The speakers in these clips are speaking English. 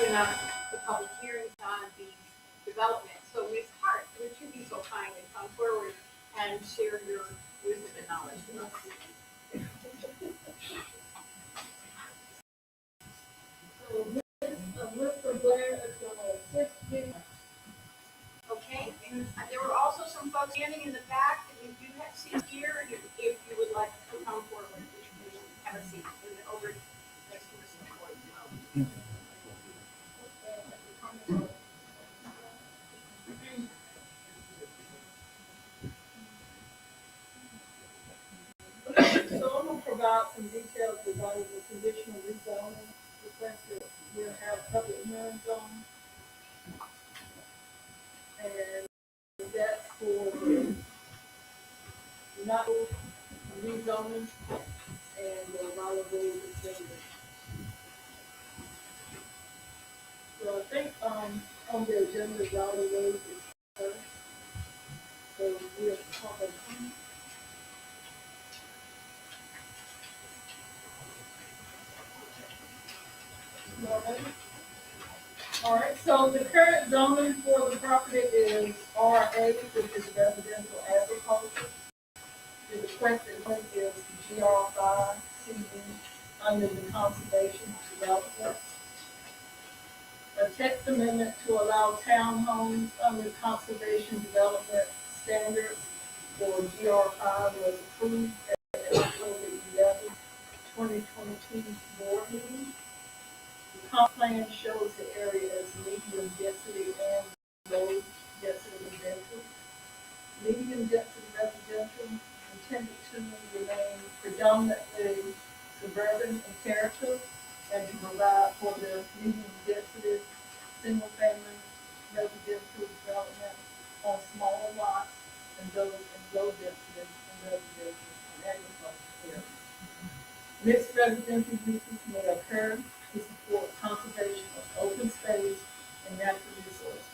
open up the public hearings on the development. So Ms. Hart, would you be so kind and come forward and share your wisdom and knowledge with us? So Mr. Blair is going to assist me. Okay, and there were also some folks standing in the back that we do have seats here, if you would like to come forward, you can have a seat over next to Mr. McCoy. So I'm going to provide some details regarding the conditional rezoning request that we'll have public hearings on. And that's for not rezoning and the Raleigh Road extension. So I think on the agenda, Raleigh Road is first. So we'll talk about all right, so the current zoning for the property is RA, which is residential agriculture. The requested one is GR5 CD under the conservation development. A text amendment to allow townhomes under conservation development standards for GR5 was approved at the October 11, 2022 board meeting. The comp plan shows the area as medium density and low density residential. Medium density residential intended to remain predominantly suburban in character and to provide for the medium density single family residential development on smaller lots and those in low density and residential and agricultural areas. Mixed residential uses may occur to support conservation of open space and natural resources,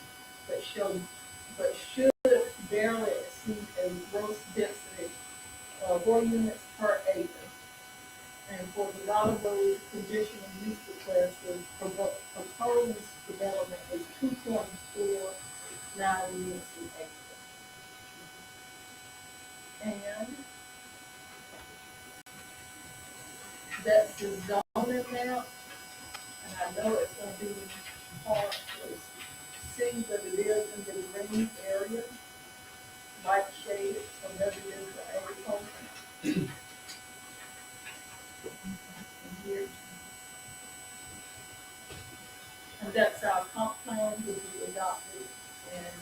but should barely exceed a gross density of 4 units per acre. And for the Raleigh Road conditional use request, the proposed development is 2.49 units an acre. And that's the zoning map. And I know it's going to be hard to see, but it is in the green area, light shaded from residential agriculture. Here. And that's our comp plan to be adopted in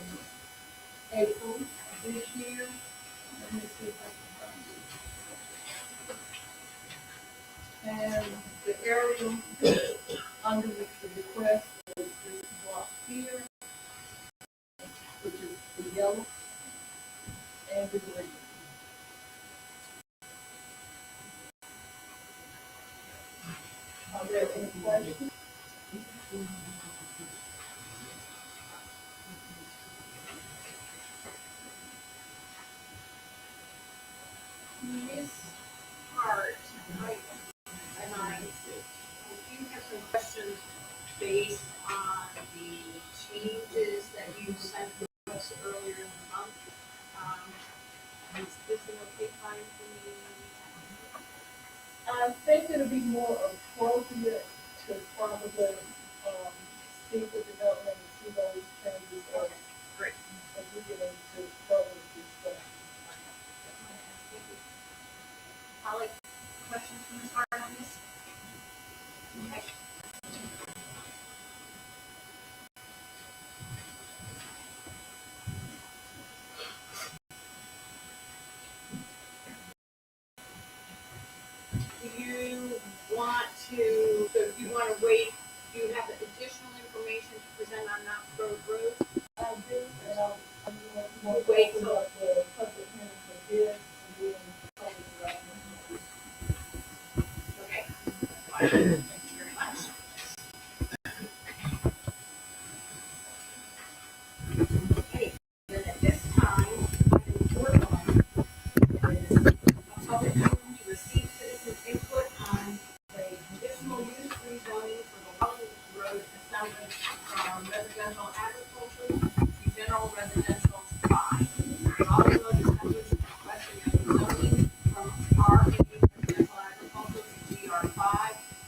April of this year. Let me see if I can find it. And the area under which the request is this block here, which is the yellow and the green. Are there any questions? Ms. Hart, I do have some questions based on the changes that you sent to us earlier in the month. Is this an okay time for me? I think it'll be more appropriate to probably see the development and see those changes. Okay, great. As we get into further discussion. Thank you. Holly, questions from Ms. Hart on this? Okay. Do you want to wait, do you have additional information to residential agriculture to general residential 5. Raleigh Road Assembly's requesting a zoning from RA residential agriculture to GR5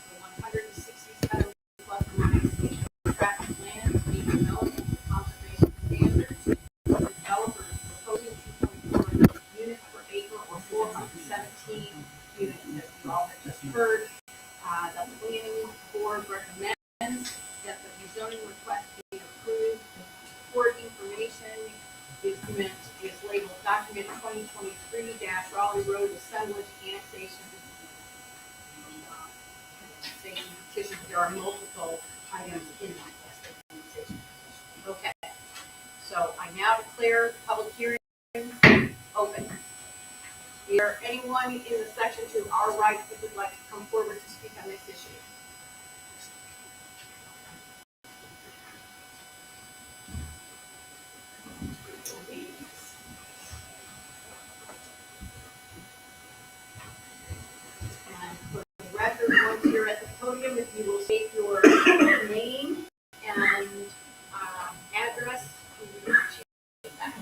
for 167 plus or minus acre tract of land to be developed to conservation standards. The developer is proposing 2.4 units per acre or 417 units, as you all have just heard. The planning board recommends that the rezoning request be approved. Support information document is labeled document 2023-Raleigh Road Assemblage Annexation. Annexation petition. There are multiple items in that annexation. Okay. So I now declare the public hearing open. Is there anyone in the section to our right that would like to come forward to speak on this issue? And for the record, once you're at the podium, if you will state your name and address, we would appreciate that.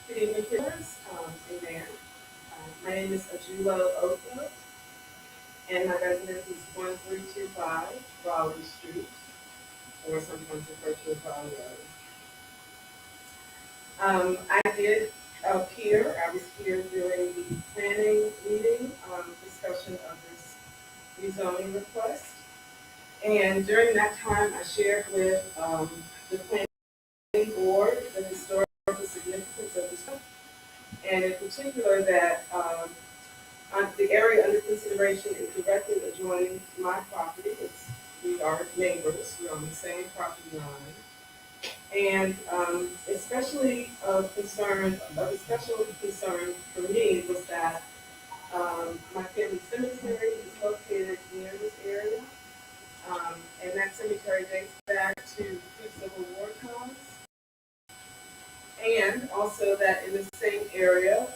Good evening, viewers, and Mayor. My name is Ajulo Oka, and my residence is 1325 Raleigh Street, or sometimes referred to as Raleigh Road. I did appear, I was here during the planning meeting, discussion of this rezoning request. And during that time, I shared with the planning board the historical significance of this, and in particular that the area under consideration is directly adjoining my property. We are neighbors, we're on the same property line. And especially of special concern for me was that my family cemetery is located near this area. And that cemetery dates back to pre-Civil War times. And also that in the same area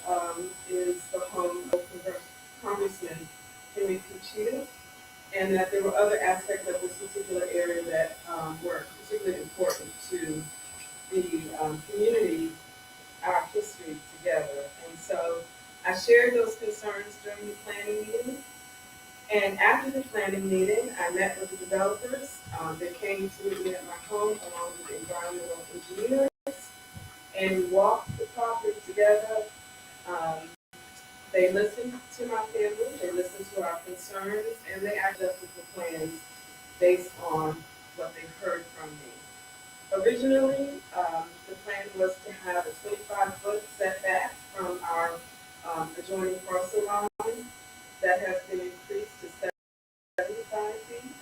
is the home of Congressman Henry Cucito, and that there were other aspects of this particular area that were particularly important to the community, our history together. And so I shared those concerns during the planning meeting. And after the planning meeting, I met with the developers. They came to meet me at my home along with the environmental engineers. And we walked the property together. They listened to my family, they listened to our concerns, and they adjusted the plans based on what they heard from me. Originally, the plan was to have a 25-foot setback from our adjoining parcel line that has been increased to 75 feet.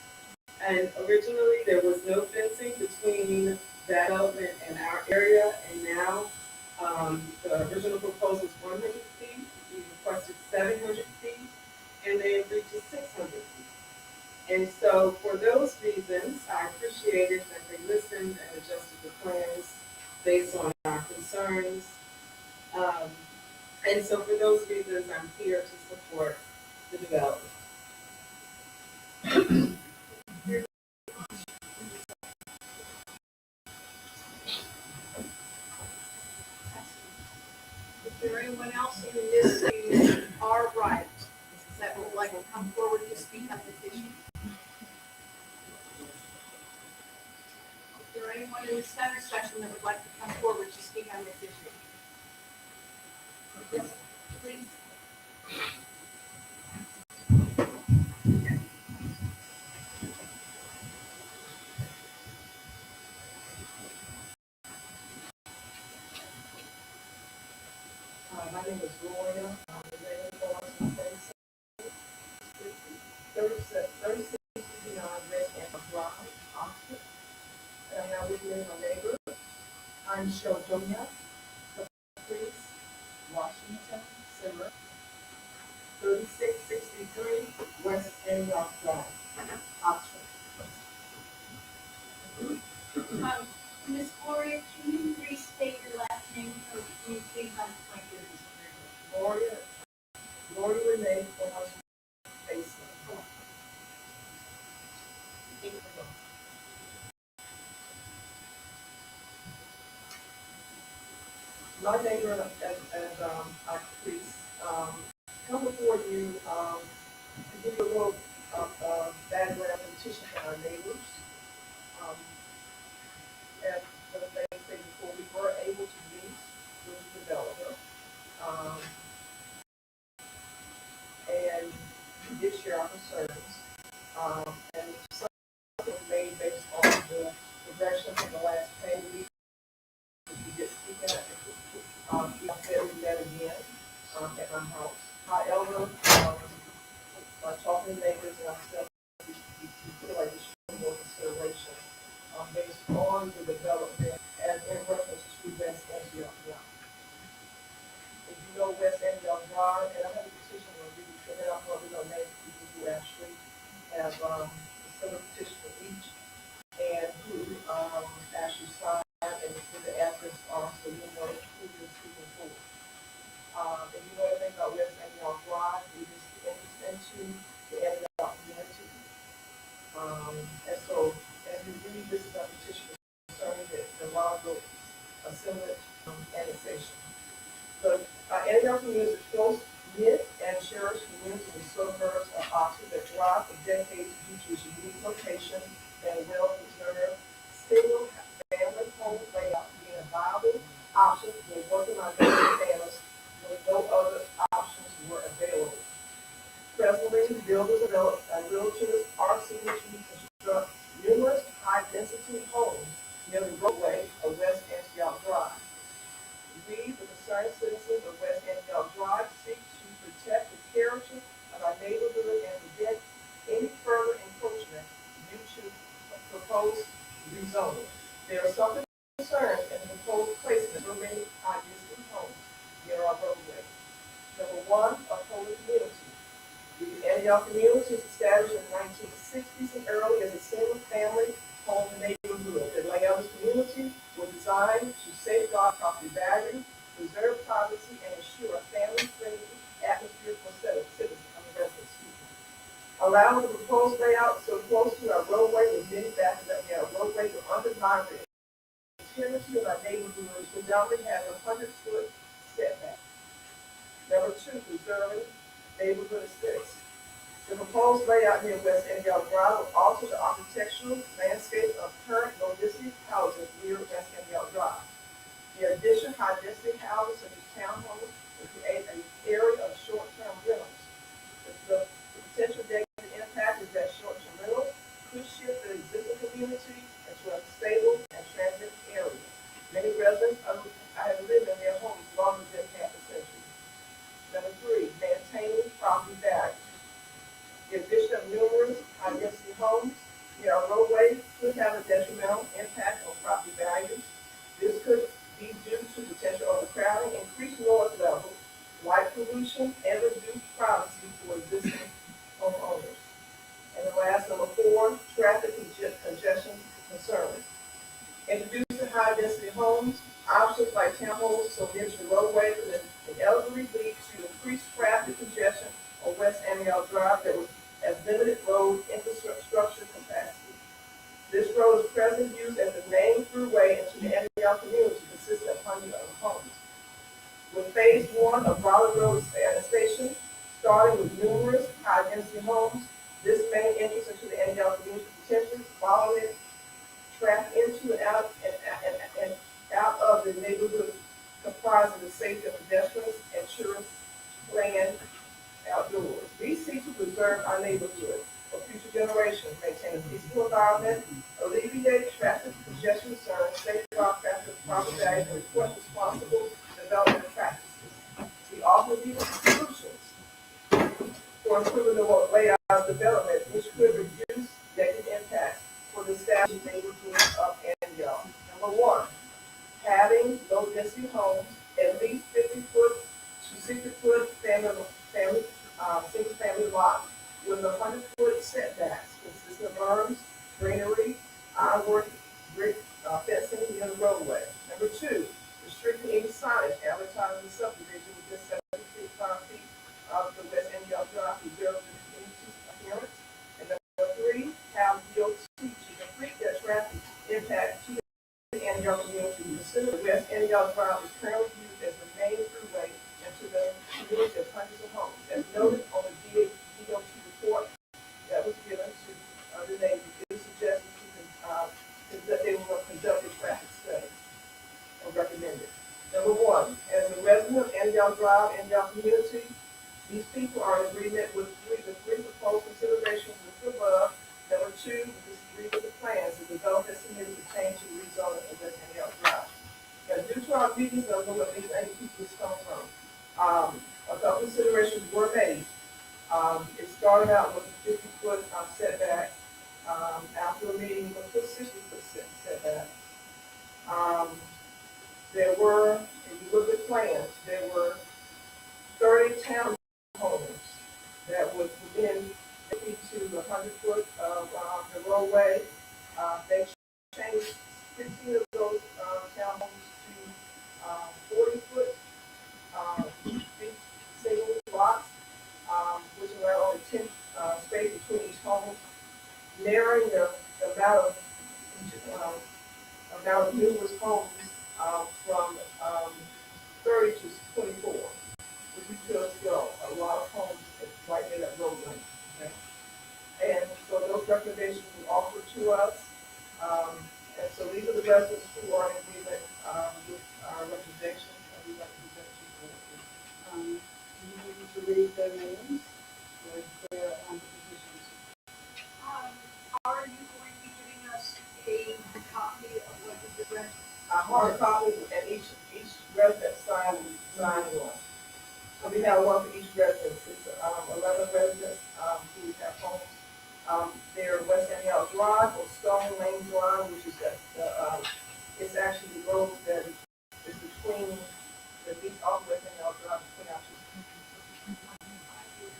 And originally, there was no fencing between that development and our area, and now the original proposal is 100 feet. We requested 700 feet, and they agreed to 600 feet. And so, for those reasons, I appreciated that they listened and adjusted the plans based on our concerns. And so, for those reasons, I'm here to support the development. Is there anyone else in this to our right that would like to come forward to speak on this issue? Is there anyone in the center section that would like to come forward to speak on this issue? Yes, please. My name is Gloria. I'm the name of Boston 3659 Red Apple Drive, Oxford. And I have with me my neighbor. I'm Shodonia Caprice, Washington, Simmer, 3663 West Antioch Drive, Oxford. Ms. Gloria, can you restate your last name so you please explain your Gloria Renee Basement. my neighbor and our priest, come before you, to give you a little, background petition for our neighbors. Um, and for the things that before we were able to meet with the developer, um, and we did share our concerns. And some was made based on the direction from the last pay week, which we did speak at. We said we met again, at my house. However, by talking to neighbors and ourselves, we feel like we should have more consideration, based on the development as in reference to West Antioch Drive. If you know West Antioch Drive, and I have a petition on you, and then I'm probably gonna name people who actually have, a similar petition for each, and who, actually signed and who the address are, so you know who you're speaking for. If you know anything about West Antioch Drive, it is into the Antioch community. And so, as you read this petition concerning the Lago Assembly annexation. The Antioch community is a close-knit and cherished community in the suburbs of Oxford that thrived for decades due to its unique location and well-preserved single-family home layout being a viable option for working minority families when no other options were available. Presently, builders and realtors are seeking to construct numerous high-density homes near the roadway of West Antioch Drive. We, the concerned citizens of West Antioch Drive, seek to protect the character of our neighborhood and prevent any further encroachment due to proposed rezoning. There are some concerns in the proposed placement of many high-density homes near our roadway. Number one, upholding community. The Antioch community was established in the 1960s and early as a single-family home neighborhood. The layout of the community was designed to safeguard property value, preserve privacy, and ensure a family-friendly atmosphere for citizens. Allowing the proposed layout so close to our roadway with many factors that we have a roadway to undermine the integrity of our neighborhood, which predominantly has a 100-foot setback. Number two, preserving neighborhood aesthetics. The proposed layout near West Antioch Drive will alter the architectural landscape of current low-density housing near West Antioch Drive. In addition, high-density houses such as townhomes will create an area of short-term rentals. The potential negative impact is that short-term rentals could shift the existing community into a stable and transit area. Many residents have lived in their homes longer than half a century. Number three, maintaining property value. The addition of numerous high-density homes near our roadway could have a detrimental impact on property values. This could be due to potential overcrowding, increased noise levels, light pollution, and reduced privacy for existing homeowners. And the last, number four, traffic congestion concerns. Introducing high-density homes, options like townhomes so near to the roadway could inevitably lead to increased traffic congestion on West Antioch Drive that has limited road infrastructure capacity. This road is presently used as the main throughway into the Antioch community, consisting of hundreds of homes. With phase one of Raleigh Road annexation, starting with numerous high-density homes, this main entrance into the Antioch community potentially bottleneck traffic into and out of the neighborhood, comprising the safety of pedestrians and tourists playing outdoors. We seek to preserve our neighborhood for future generations, maintain a peaceful environment, alleviate traffic congestion concerns, safeguard traffic property values, and report responsible development practices. We offer these solutions for improving the layout of development, which could reduce negative impacts for the established neighborhoods of Antioch. Number one, having low-density homes, at least 50-foot to 60-foot single-family lots with 100-foot setbacks, consisting of berms, greenery, ironwork, brick fencing near the roadway. Number two, restricting any signage advertising the subdivision within 75 feet of the West Antioch Drive to preserve the community's appearance. And number three, have DOT to complete their traffic impact to the Antioch community. Consider the West Antioch Drive is currently used As noted on the DOT report that was given to the neighbors, it was suggested that they will conduct a traffic study or recommended. Number one, as a resident of Annandale Drive, Annandale community, these people are in agreement with the three proposed considerations listed above. Number two, we disagree with the plans the developer has submitted to change the rezoning of West Annandale Drive. Now, due to our meetings, I don't know what these 80 people is coming from. A couple considerations were made. It started out with a 50-foot setback. After a meeting, we put 60-foot setback. There were, if you look at plans, there were 30 townhomes that was within 50 to 100 foot of the roadway. They changed 15 of those townhomes to 40 foot single lots, which allow only 10 space between each home, narrowing the amount of numerous homes from 30 to 24, which we feel is still a lot of homes right near that roadway. Okay? And so those recommendations were offered to us, and so these are the residents who are in agreement with our recommendation, and we like to present to you. Do you need to read their names or their positions? Are you going to be giving us a copy of what you just read? Hard copy, and each resident sign one. So we have one for each resident. It's 11 residents who have homes. They're West Annandale Drive or Stone Lane Drive, which is it's actually the road that is between the beach off West Annandale Drive between our two. I would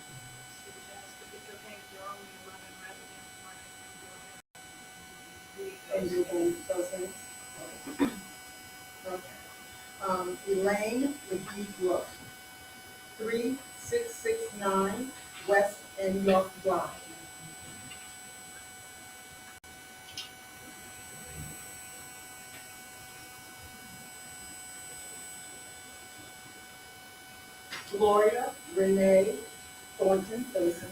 suggest if it's okay, if there are only 11 residents, why don't you go ahead and read And those names? Okay. Elaine McGee Brooks, 3669 West York Drive. Gloria Renee Thornton Mason,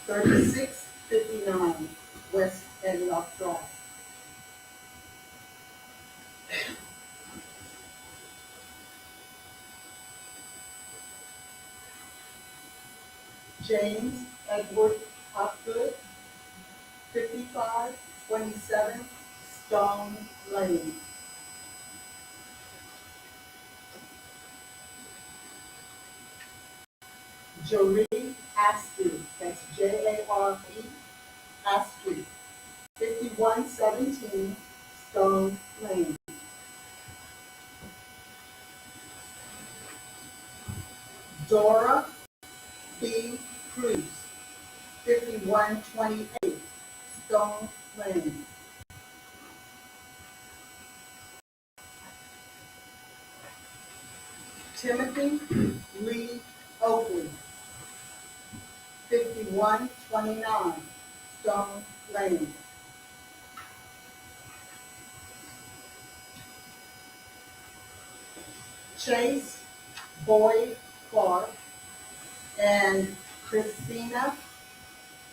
3659 West York Drive. James Edward Hopgood, 5527 Stone Lane. Jaree Askew, that's Jare, Askew, 5117 Stone Lane. Dora B. Cruz, 5128 Stone Lane. Timothy Lee Oakley, 5129 Stone Lane. Chase Boyd Clark and Christina,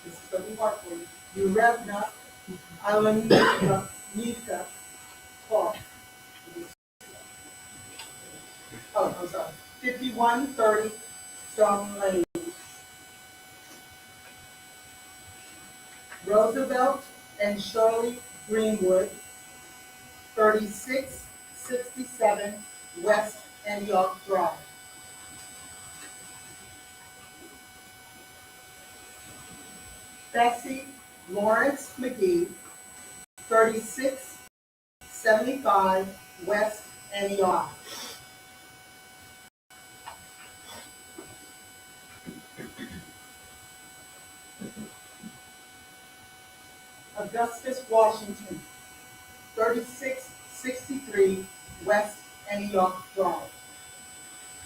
this is from Barkley, Urevna Alanika Clark. Oh, I'm sorry, 5130 Stone Lane. Roosevelt and Shirley Greenwood, 3667 West York Drive. Bessie Lawrence McGee, 3675 West York. Augustus Washington, 3663 West York Drive.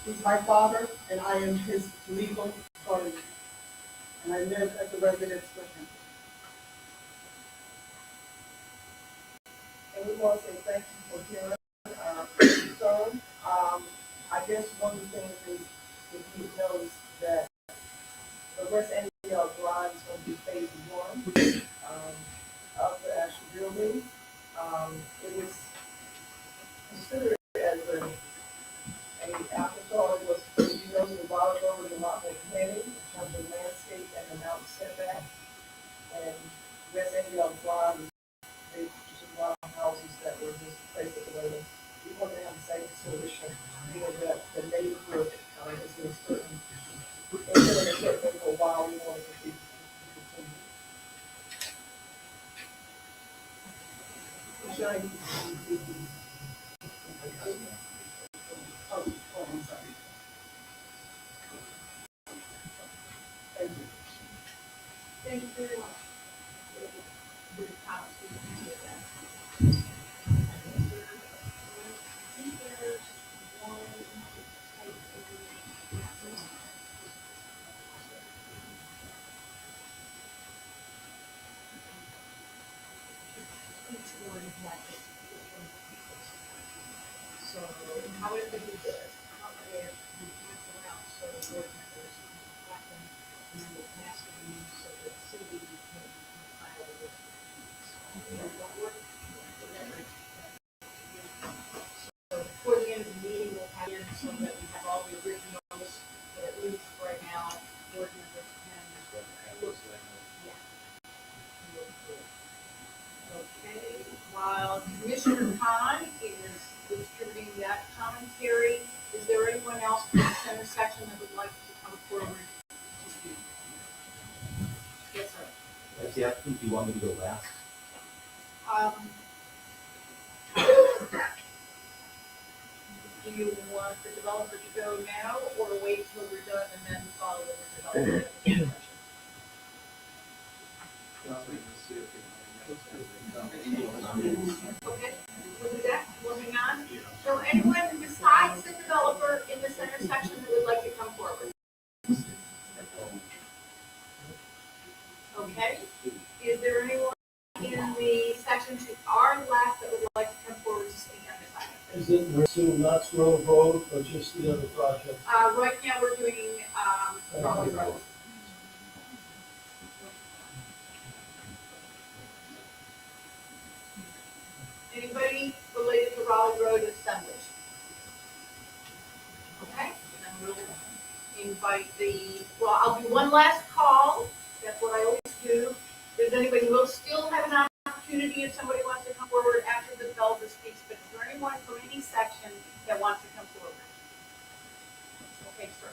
He's my father, and I am his legal guardian, and I live at the residence with him. And we want to say thank you for hearing our concern. I guess one of the things is, if you notice, West Antioch Drive is going to be phase one, of the actual building. It was considered as a afterthought. It was, you know, the bottom road was a lot more planning in terms of landscape and the mountain setback. And West Antioch Drive, they just a lot of houses that were just placed at the way. We want to have the same solution, you know, that the neighborhood, is in a certain, it's been in a certain way for a while, we want it to be, continue. Shiny. Oh, I'm sorry. Thank you. Thank you very much. For the comments, we appreciate that. I think there's one type of. Each one has. So how would we do this? How would we cancel out so the board members can track them and then we'll pass them so that Cindy can compile it. Does that work? So before the end of the meeting, we'll have in so that we have all the originals, but at least right now, board members can look. Yeah. Look through. Okay, while Commissioner Khan is distributing that commentary, is there anyone else from the center section that would like to come forward to speak? Yes, sir. As the applicant, do you want me to go last? Do you want the developer to go now or wait till we're done and then follow the developer? Okay, we'll do that, moving on. So anyone besides the developer in the center section who would like to come forward? Okay, is there anyone in the section to our left that would like to come forward to speak on this item? Is it Pursue Knox Grove Road or just the other project? Right now we're doing, Raleigh Road. Anybody related to Raleigh Road assemblage? Okay, then we'll invite well, I'll do one last call, that's what I always do. If there's anybody, we'll still have an opportunity if somebody wants to come forward after the developer speaks, but is there anyone from any section that wants to come forward? Okay, sir.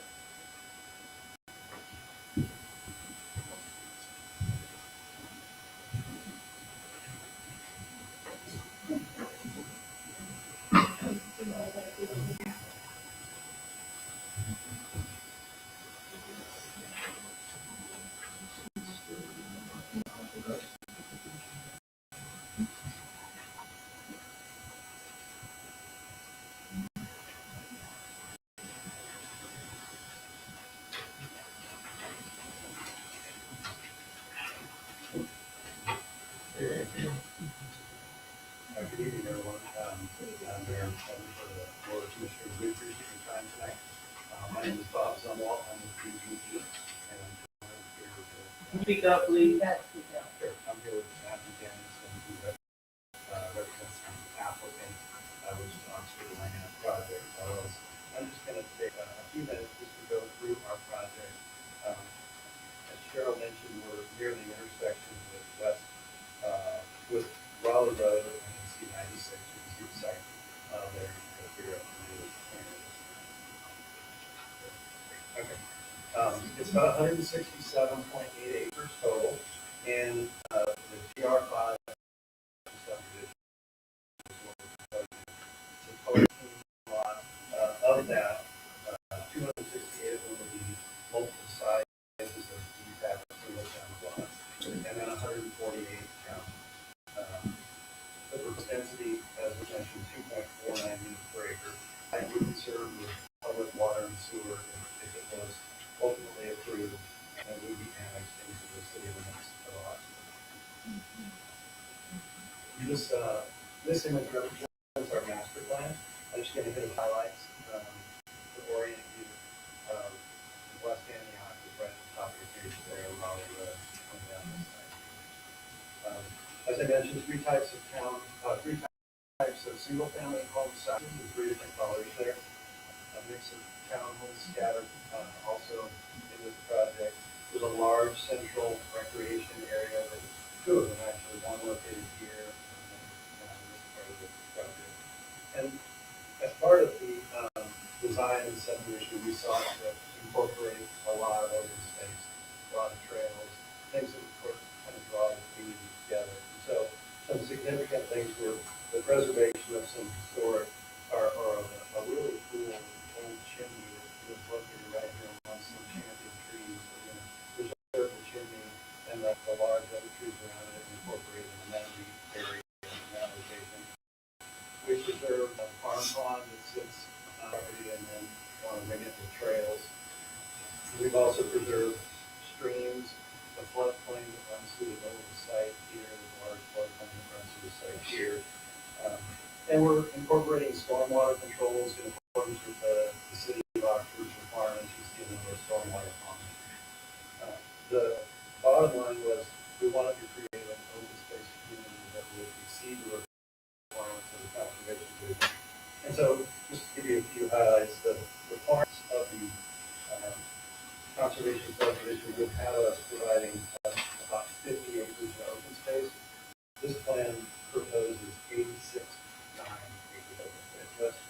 Good evening, everyone. I'm Mayor Sheldon for the Board of Commissioners. We appreciate your time tonight. My name is Bob Zumwalt. I'm with PPG, and I'm here with Speak up, please. Sure. I'm here with Matthew Dennison, who represents the applicant, which is Oxford Land Project LLC. I'm just going to take a few minutes just to go through our project. As Cheryl mentioned, we're near the intersection with Raleigh Road and C-96, you can see the site there. You can figure out the okay. It's about 167.8 acres total, and the GR5 subdivision is what we're proposing. It's a 14 lot. Of that, 268 will be multiple sizes of detached single-family lots, and then 148 count. The density, as we mentioned, 2.49 units per acre. I would be served with public water and sewer if it was ultimately approved, and it would be annexed into the city limits of Oxford. This image represents our master plan. I'm just going to hit highlights to orient you. West Antioch is right at the top of your page. As I mentioned, three types of single-family home sizes with three different colors there. A mix of townhomes scattered also in this project. There's a large central recreation area with two of them actually, one located here and then this part of the project. And as part of the design and subdivision, we sought to incorporate a lot of open space, a lot of trails, things that would kind of draw the community together. So some significant things were the preservation of some historic or a really cool old chimney that was located right here among some champion trees. We're going to preserve the chimney and the large other trees around it and incorporate an amenity area in that location. We preserved a farm pond that sits on property and then bring it to trails. We've also preserved streams, the floodplain that runs through the middle of the site here, the large floodplain that runs through the site here. And we're incorporating stormwater controls in accordance with the city of Oxford's requirements, just given the stormwater pond. The bottom line was we wanted to create an open space community that would exceed the requirements of the conservation division. And so, just to give you a few highlights, the requirements of the conservation subdivision would have us providing about 50 acres of open space. This plan proposes 86.9 acres of open space. That's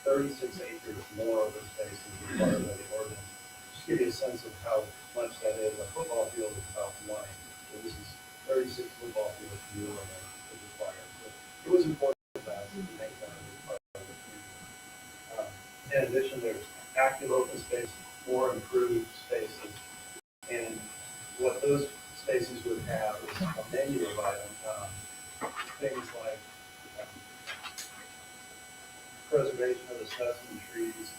36 acres more open space than required by the ordinance. Just to give you a sense of how much that is, a football field is about 1 acre. So this is 36 football fields more than is required. So it was important to us to make that a part of the community. In addition, there's active open space, more improved spaces, and what those spaces would have is a menu of items, things like preservation of the specimen trees,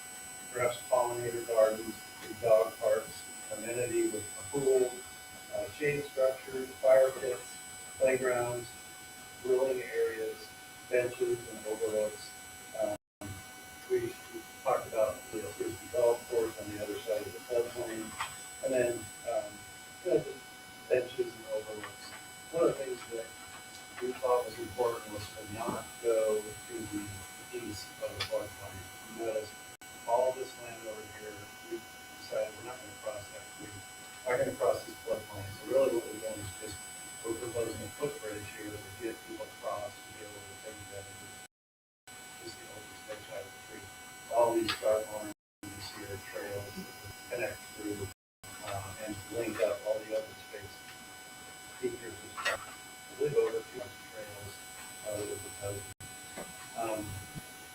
perhaps pollinator gardens, dog parks, amenity with a pool, shade structures, fire pits, playgrounds, grilling areas, benches and overlooks. We talked about the Frisbee golf course on the other side of the floodplain, and then just benches and overlooks. One of the things that we thought was important was to not go to the east of the floodplain. You notice all this land over here, we decided we're not going to cross that. We are going to cross this floodplain. So really what we're doing is just we're proposing a footbridge here that would get people across to be able to take advantage of just the open space side of the tree. All these drive lines here, trails that connect through and link up all the open space features. I believe over 200 trails that we're proposing.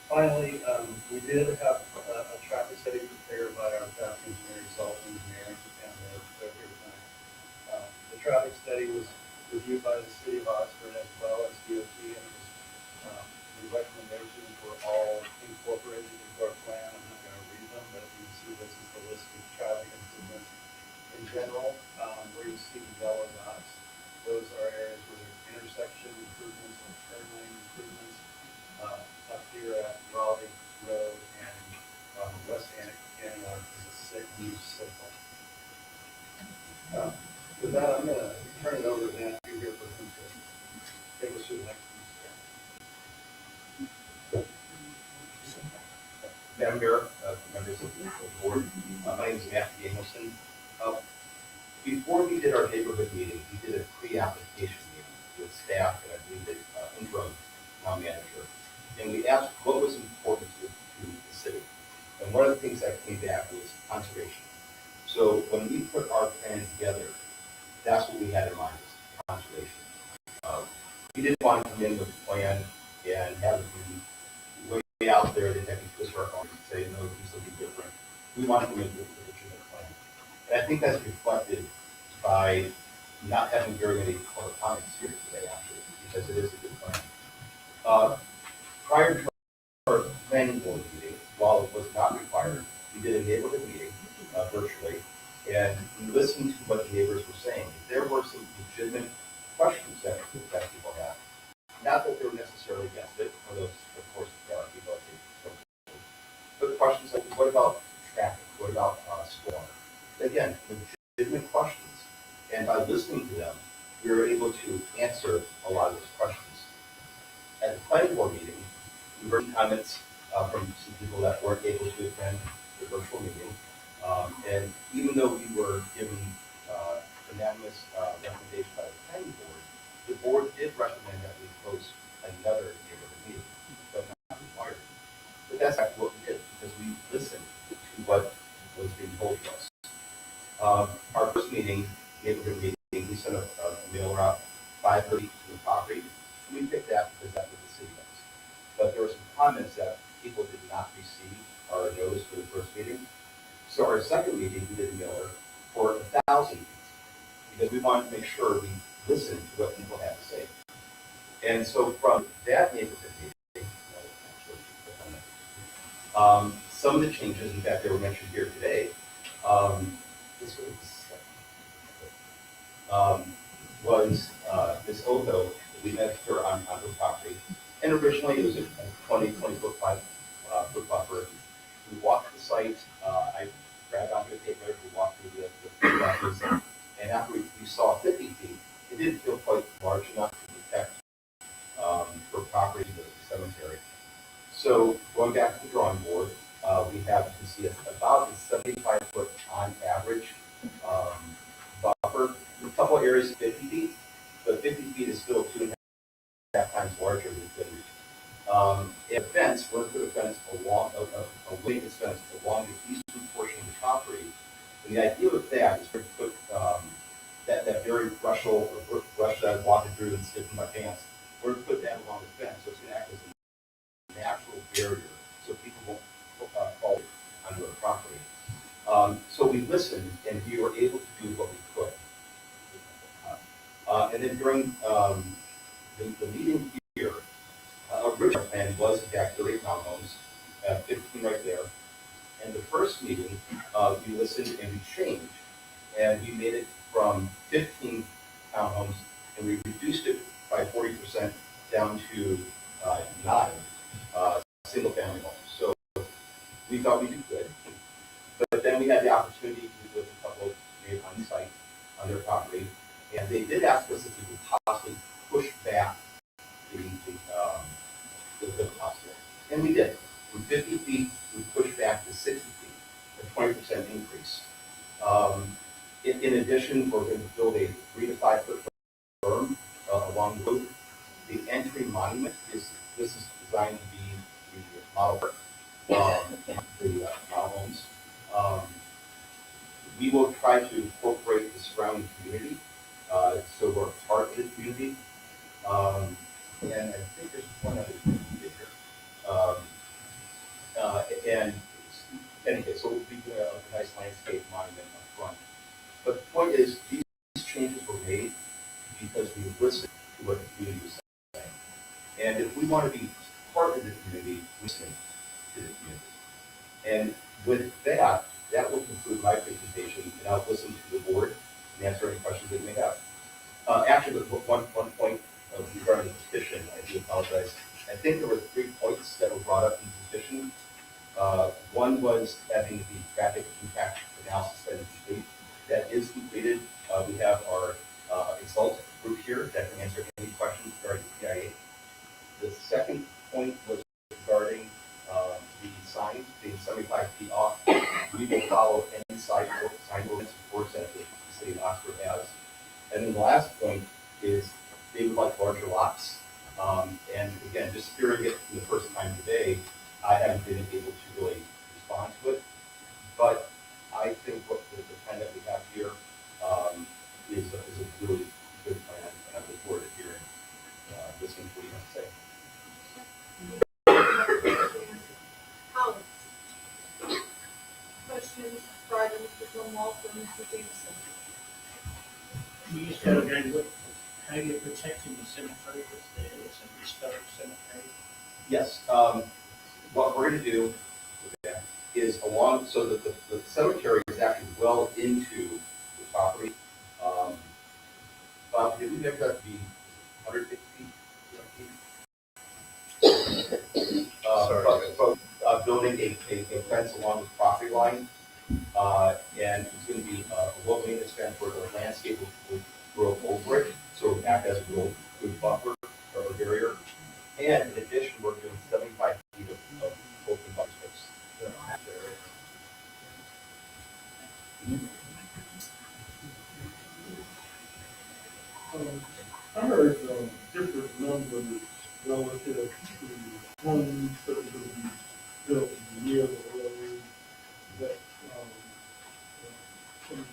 Finally, we did have a traffic study prepared by our traffic engineer, Salt Engineering, and they're here tonight. The traffic study was reviewed by the city of Oxford as well as DOT, and it was the recommendations were all incorporated into our plan. I'm not going to read them, but you can see this is the list of traffic improvements in general. Where you see the yellow dots, those are areas where there's intersection improvements or turn lane improvements. Up here at Raleigh Road and West Antioch is a new signal. With that, I'm going to turn it over to Matthew here for him to take us through the next piece. Madam Mayor, members of the board, my name is Matthew Danielson. Before we did our neighborhood meeting, we did a pre-application meeting with staff and I believe the interim town manager. And we asked what was important to the city. And one of the things that came back was conservation. So when we put our plan together, that's what we had in mind, was conservation. We didn't want to come in with a plan and have it be way out there and have to twist our arms and say, no, do something different. We want to come in with a legitimate plan. And I think that's reflected by not having very many public comments here today, actually, because it is a good plan. Prior to our planning board meeting, while it was not required, we did a neighborhood meeting virtually, and we listened to what the neighbors were saying. There were some legitimate questions that people had. Not that they were necessarily against it, for those, of course, people like but questions like, what about traffic? What about storm? Again, legitimate questions. And by listening to them, we were able to answer a lot of those questions. At the planning board meeting, we heard comments from some people that weren't able to attend the virtual meeting. And even though we were given unanimous recommendation by the planning board, the board did recommend that we host another neighborhood meeting, but not required. But that's actually what we did, because we listened to what was being told to us. Our first meeting, neighborhood meeting, we sent a mailer out 5:30 to the property. We picked that because that's what the city does. But there were some comments that people did not receive our notice for the first meeting. So our second meeting, we did a mailer for 1,000 people, because we wanted to make sure we listened to what people had to say. And so from that neighborhood meeting, some of the changes, in fact, they were mentioned here today. This was Ms. Otho. We met her on her property, and originally it was a 20-foot buffer. We walked the site. I grabbed onto the paper. We walked through the buffers, and after we saw 50 feet, it didn't feel quite large enough to protect her property, the cemetery. So going back to the drawing board, we have, you can see, about a 75-foot on average buffer. In a couple of areas, 50 feet, but 50 feet is still 2.5 times larger than 50. And a fence, we're going to put a fence along, a maintenance fence along the eastern portion of the property. And the idea with that is to put that very brush that I'm walking through and sticking in my pants. We're going to put that along the fence, so it's going to act as a natural barrier, so people won't fall onto our property. So we listened, and we were able to do what we could. And then during the meeting here, original plan was in fact 38 townhomes, 15 right there. And the first meeting, we listened and we changed, and we made it from 15 townhomes, and we reduced it by 40% down to 9 single-family homes. So we thought we did good, but then we had the opportunity to do with a couple of neighbors on site on their property, and they did ask us if we could possibly push back the hospital, and we did. From 50 feet, we pushed back to 60 feet, a 20% increase. In addition, we're going to build a 3 to 5 foot berm along the road. The entry monument is designed to be the model the model homes. We will try to incorporate the surrounding community, so we're part of the community. And I think there's one other thing we did here. And anyway, so we'll be doing a nice landscape monument up front. But the point is, these changes were made because we listened to what the community was saying. And if we want to be part of the community, listen to the community. And with that, that will conclude my presentation, and I'll listen to the board and answer any questions that you may have. Actually, one point regarding the petition, I do apologize. I think there were 3 points that were brought up in the petition. One was having the traffic impact analysis that is complete. That is completed. We have our Exalt group here that can answer any questions regarding the PIA. The second point was regarding the signs being 75 feet off. We will follow any sign ordinance enforced that the city of Oxford has. And then the last point is they would like larger lots. And again, just hearing it for the first time today, I haven't been able to really respond to it. But I think what the plan that we have here is a really good plan, and I look forward to hearing, listening to what you have to say. Questions, prior to Mr. Gilmore or Mr. Jameson? You used to agree with how you're protecting the cemetery that's there, it's a historic cemetery. Yes, what we're going to do is along, so that the cemetery is actually well into the property. Bob, did we make that be 150 feet? Building a fence along the property line, and it's going to be a low maintenance fence where the landscape will grow over it. so it would act as a real good buffer or a barrier. And in addition, we're doing 75 feet of open buffer space. I heard, different numbers relative to homes that are gonna be built near the road that, some of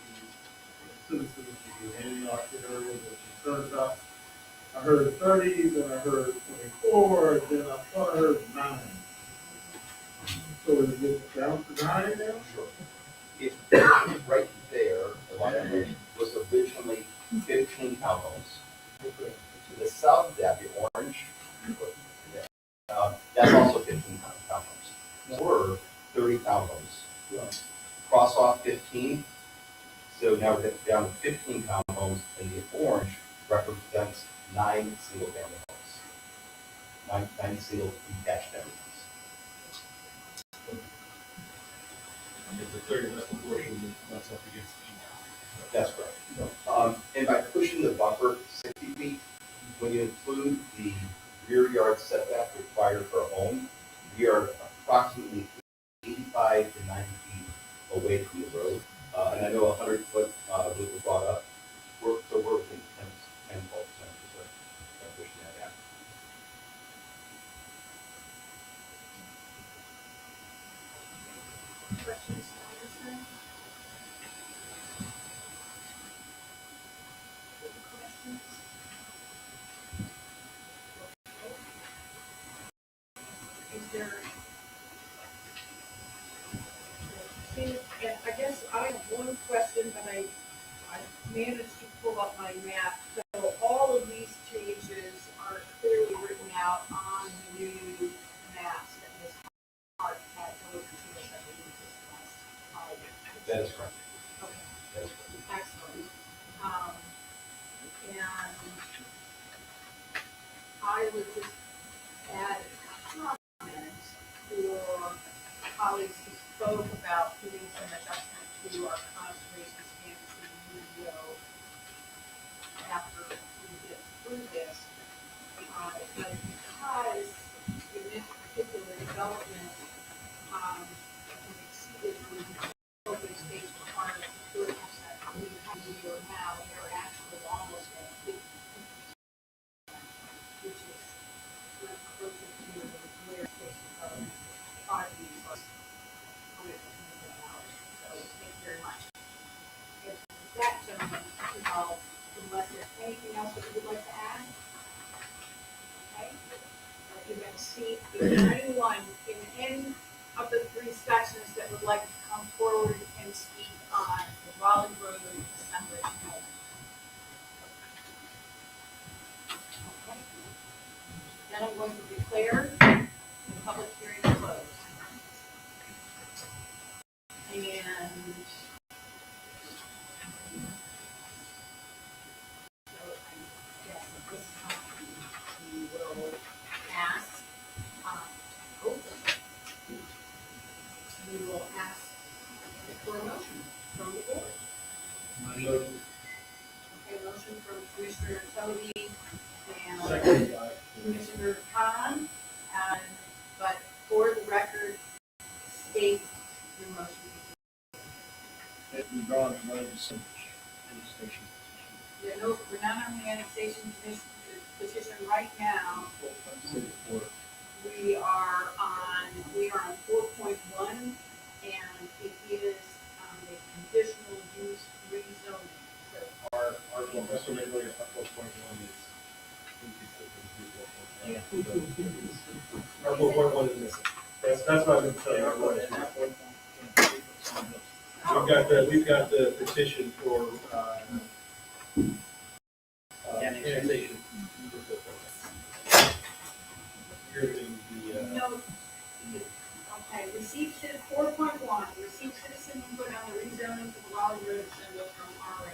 the citizens of the Antioch area were concerned about. I heard 30, then I heard 24, then I thought I heard 9. So is it down to 9 now? Sure. It, right there, the line I mentioned, was originally 15 townhomes. Okay. To the south of that, the orange, that's also 15 townhomes. We're 30 townhomes. Right. Cross off 15, so now we're down to 15 townhomes, and the orange represents 9 single-family homes. 9 single detached family homes. It's a 30 less than 40, that's up against That's correct. And by pushing the buffer 60 feet, when you include the rear yard setback required for a home, we are approximately 85 to 90 feet away from the road. And I know 100 foot was brought up. We're within 10, 12% of pushing that back. Questions, Anderson? Any questions? Is there? And I guess I have one question, but I managed to pull up my map. So all of these changes are clearly written out on the new maps that Ms. Hart had delivered to us, I believe, this last holiday. That is correct. Okay. That is correct. Excellent. And I would just add a comment for colleagues who spoke about doing some adjustment to our conservation standards in the UDO after we get through this. But because in this particular development, we exceeded the open space requirement of 30%, we are now, we are actually almost at 50%, which is much closer to where space development are being first. So thank you very much. If that gentleman, unless there's anything else that you would like to add? Okay. You're going to see if there's anyone in any of the 3 sections that would like to come forward and speak on the Raleigh Road Assembly Home. Okay. Then I'm going to declare the public hearing closed. And so I guess at this time we will ask, we will ask for a motion from the board. Okay, motion from Commissioner Toby and Second by Commissioner Khan, but for the record, state your motion. Edwin Braun, annexation. We're not on the annexation petition right now. We are on 4.1, and it is a conditional use rezoning. So that's what they're going to 4.1 is. Yeah. Our 4.1 is missing. That's what I've been telling you. We've got the petition for, annexation. You're getting the, no, okay, received 4.1, received citizen input on the rezoning for the Raleigh Road Assembly from RA.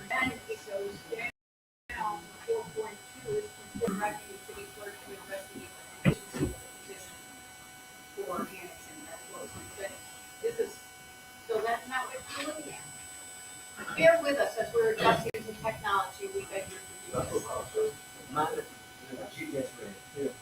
Then it goes down, 4.2 is consider directing the city clerk to investigate the efficiency of the petition for annexing that closing. But this is, so that's not what you're looking at. Bear with us as we're adjusting to technology, we've been here for years.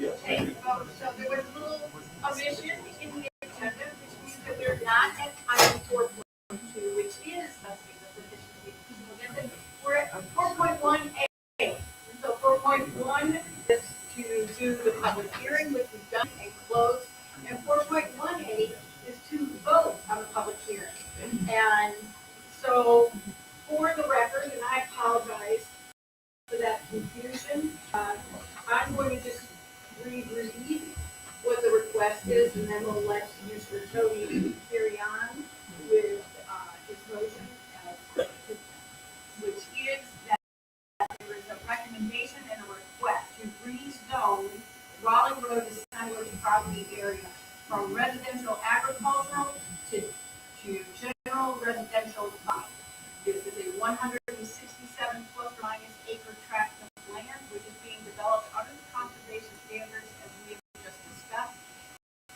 Okay, so there was a little omission in the agenda, which means that we're not at item 4.2, which is testing the sufficiency of the agenda. We're at 4.1A. So 4.1 is to do the public hearing, which we've done and closed. And 4.1A is to vote on the public hearing. And so, for the record, and I apologize for that confusion, I'm going to just reread what the request is, and then we'll let Mr. Tony carry on with his motion, which is that there is a recommendation and a request to rezone Raleigh Road Assemblage property area from residential agricultural to general residential fund. This is a 167 plus or minus acre tract of land which is being developed under the conservation standards as we have just discussed.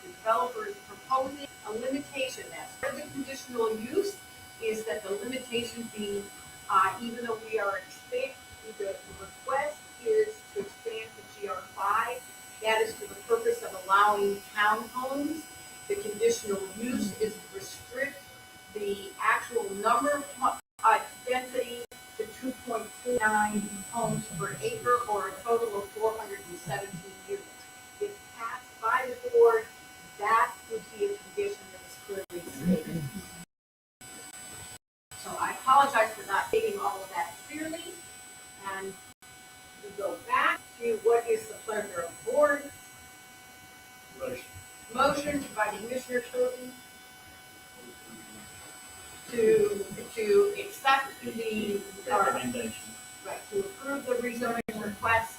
The developer is proposing a limitation that's for the conditional use is that the limitation be, even though we are expanding, the request is to expand to GR5. That is for the purpose of allowing townhomes. The conditional use is to restrict the actual number of density to 2.29 homes per acre, or a total of 417 units. If passed by the board, that would be a condition that is clearly stated. So I apologize for not stating all of that clearly, and we go back to what is the pleasure of the board. Motion by Commissioner Toden to accept the Recommendation. right, to approve the rezoning request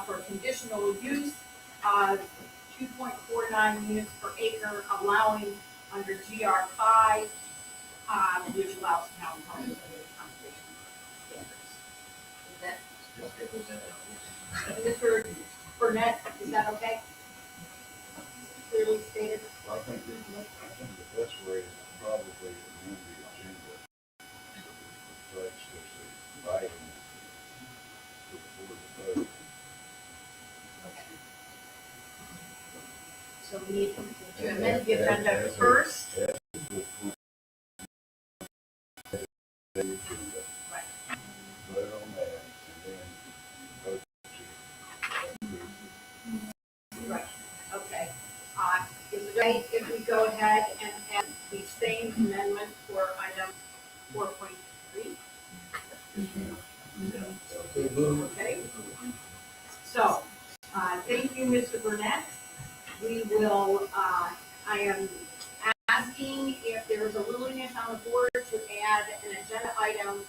for conditional use of 2.49 units per acre, allowing under GR5, which allows townhomes under the conservation standards. Is that, Mr. Burnett, is that okay? Clearly stated. Well, I think the best way is probably amend the agenda to reflect the item to the board to vote. So we need to amend the agenda first. Right. Vote on that, and then vote to approve. Right, okay. Is it right if we go ahead and add the same amendment for item 4.3? Okay. So, thank you, Mr. Burnett. We will, I am asking if there is a willingness on the board to add an agenda item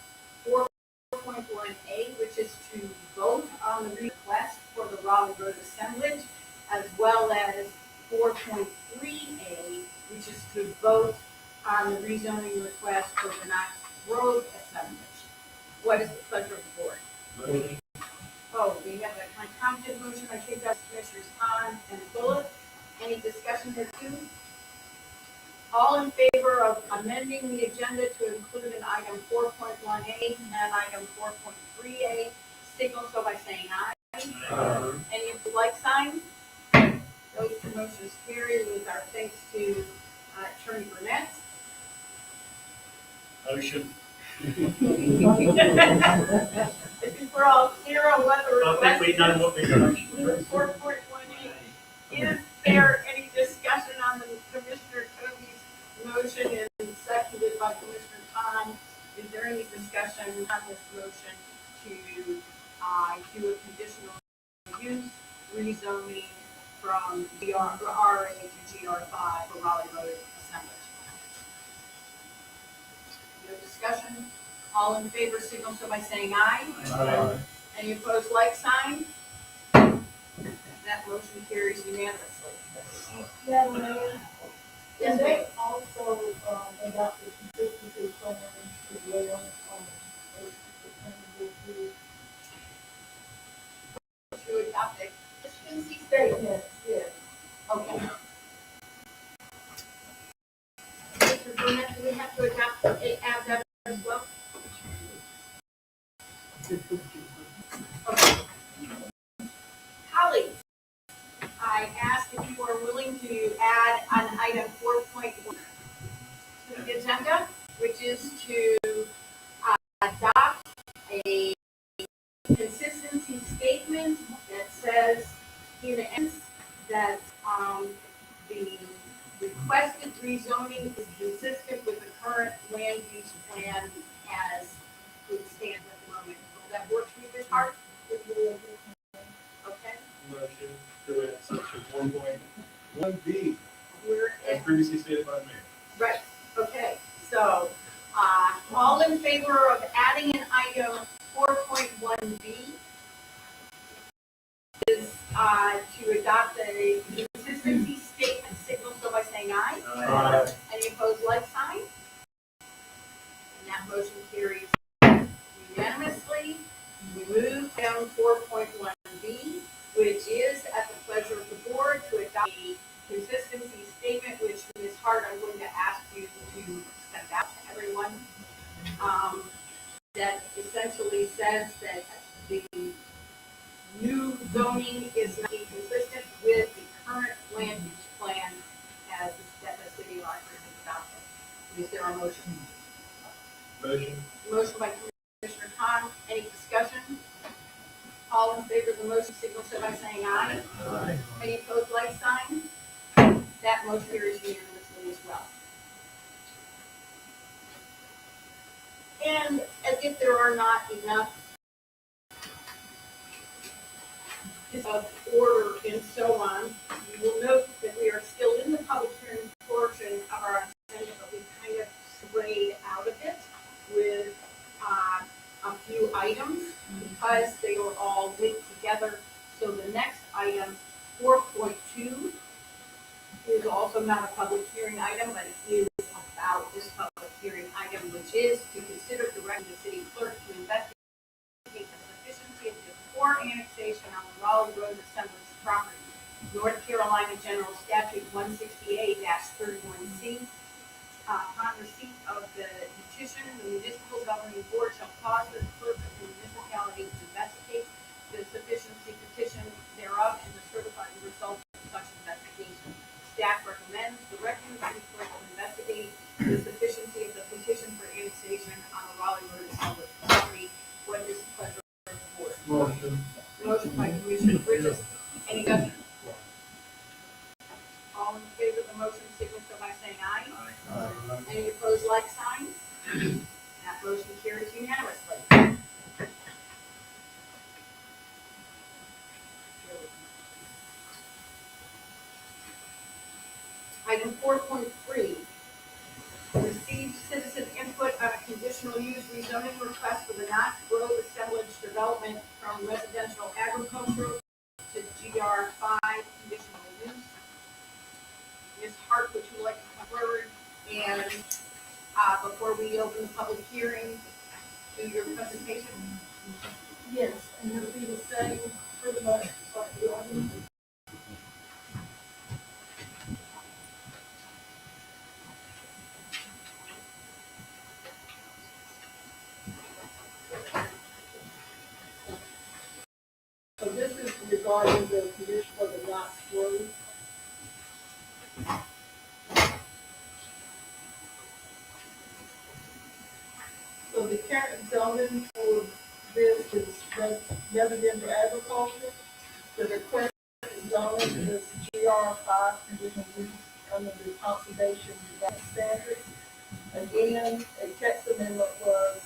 4.1A, which is to vote on the request for the Raleigh Road Assemblage, as well as 4.3A, which is to vote on the rezoning request for the Knox Road Assemblage. What is the pleasure of the board? Oh, we have a concomitant motion. I think that's Commissioners Hahn and Bullock. Any discussion here too? All in favor of amending the agenda to include an item 4.1A and item 4.3A, signal so by saying aye. Any of the like sign? Those two motions carry with our thanks to Attorney Burnett. Motion. I think we're all clear on what the I request think we know what the motion is. 4.1A. Is there any discussion on the Commissioner Toby's motion and seconded by Commissioner Khan? Is there any discussion on this motion to do a conditional use rezoning from RA to GR5 for Raleigh Road Assemblage? No discussion? All in favor, signal so by saying aye. Aye. Any opposed, like sign? That motion carries unanimously. Madam Mayor, Yes, and ma'am. they also, adopted consistency plan as well, To adopt a consistency statements, yes. Okay. Mr. Burnett, do we have to adopt, add that as well? Okay. Colleagues, I ask if you are willing to add an item 4.1 to the agenda, which is to adopt a consistency statement that says, in essence, that the requested rezoning is consistent with the current land use plan as it stands at the moment. Will that work for you, Ms. Hart? Okay, Motion to add section 1.1B, we're as at, previously stated by the mayor. right, okay. So, all in favor of adding an item 4.1B is to adopt a consistency statement, signal so by saying aye. Aye. Any opposed, like sign? And that motion carries unanimously. We move down 4.1B, which is at the pleasure of the board to adopt a consistency statement, which Ms. Hart, I'm going to ask you to send out to everyone. That essentially says that the new zoning is not consistent with the current land use plan as that the city of Oxford has adopted. Is there a motion? Motion. Motion by Commissioner Khan. Any discussion? All in favor of the motion, signal so by saying aye. Aye. Any opposed, like sign? That motion carries unanimously as well. And as if there are not enough of order and so on, you will note that we are still in the public hearing portion of our agenda, but we kind of strayed out of it with a few items because they were all linked together. So the next item, 4.2, is also not a public hearing item, but it is about this public hearing item, which is to consider directing the city clerk to investigate the sufficiency of the core annexation on the Raleigh Road Assemblies property. North Carolina General Statute 168-31C. Upon receipt of the petition, the municipal governing board shall cause the clerk of the municipality to investigate the sufficiency petition thereof and to certify the results of such investigation. Staff recommends directing the city clerk to investigate the sufficiency of the petition for annexation on the Raleigh Road Assemblies property. What is the pleasure of the board? Motion. Motion by Commissioner Bridges. Any discussion? All in favor of the motion, signal so by saying aye. Aye. Any opposed, like signs? That motion carries unanimously. Item 4.3, receive citizen input on a conditional use rezoning request for the Knott Grove assemblage development from residential agricultural to GR5 conditional use. Ms. Hart, would you like to come forward and, before we open the public hearing, do your presentation? Yes, and it'll be the same, pretty much, like the other. So this is regarding the condition for the Knox Road. So the current zoning for this is residential agriculture. The request zoning is GR5 conditional use under the conservation development standards. Again, a text amendment was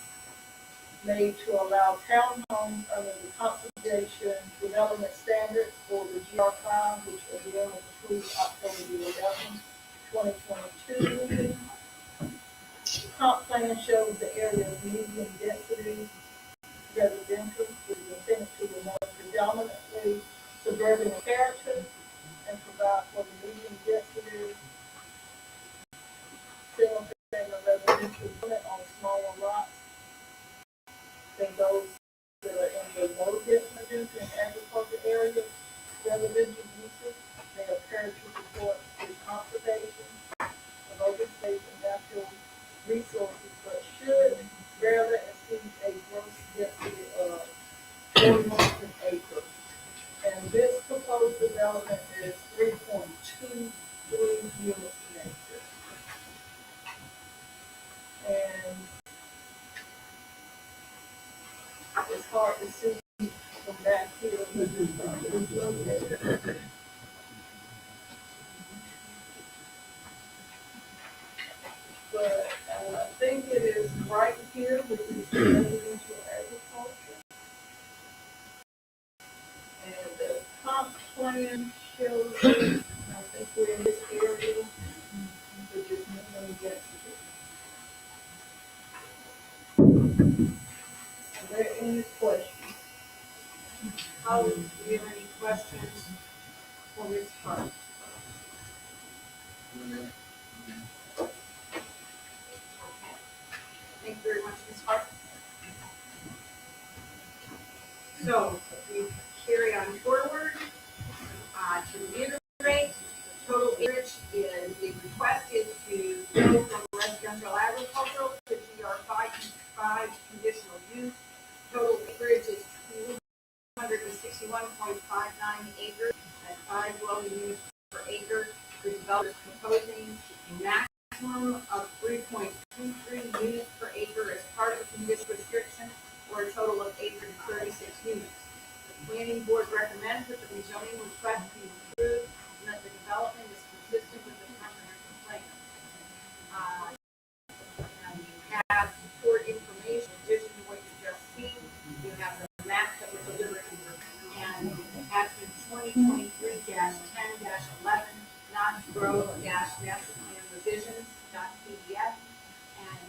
made to allow townhomes under the conservation development standards for the GR5, which again was approved October 11, 2022. comp plan shows the area of medium density residential, which is intended to be more predominantly suburban in character and provide for the medium density single family residential unit on smaller lots than those that are in the low density and agriculture areas. Residential uses may occur to support the conservation of open space and natural resources, but should rarely exceed a gross density of 41 acres. And this proposed development is 3.23 units an acre. And it's hard to see from back here where this property is located. But I think it is right here, which is residential agriculture. And the comp plan shows it, I think we're in this area, which is minimum density. Are there any questions? How, do you have any questions for Ms. Hart? Okay. Thank you very much, Ms. Hart. So, we carry on forward. To reiterate, total acreage is, the request is to go from residential agricultural to GR5 conditional use. Total acreage is 261.59 acres at 5 dwelling units per acre. The developer is proposing a maximum of 3.23 units per acre as part of the conditional restriction, or a total of 836 units. The planning board recommends that the rezoning request be approved and that the development is consistent with the comprehensive plan. And you have support information in addition to what you just seen. You have the map that was delivered and attachment 2023-10-11, Knox Grove Master Plan Revisions.pdf, and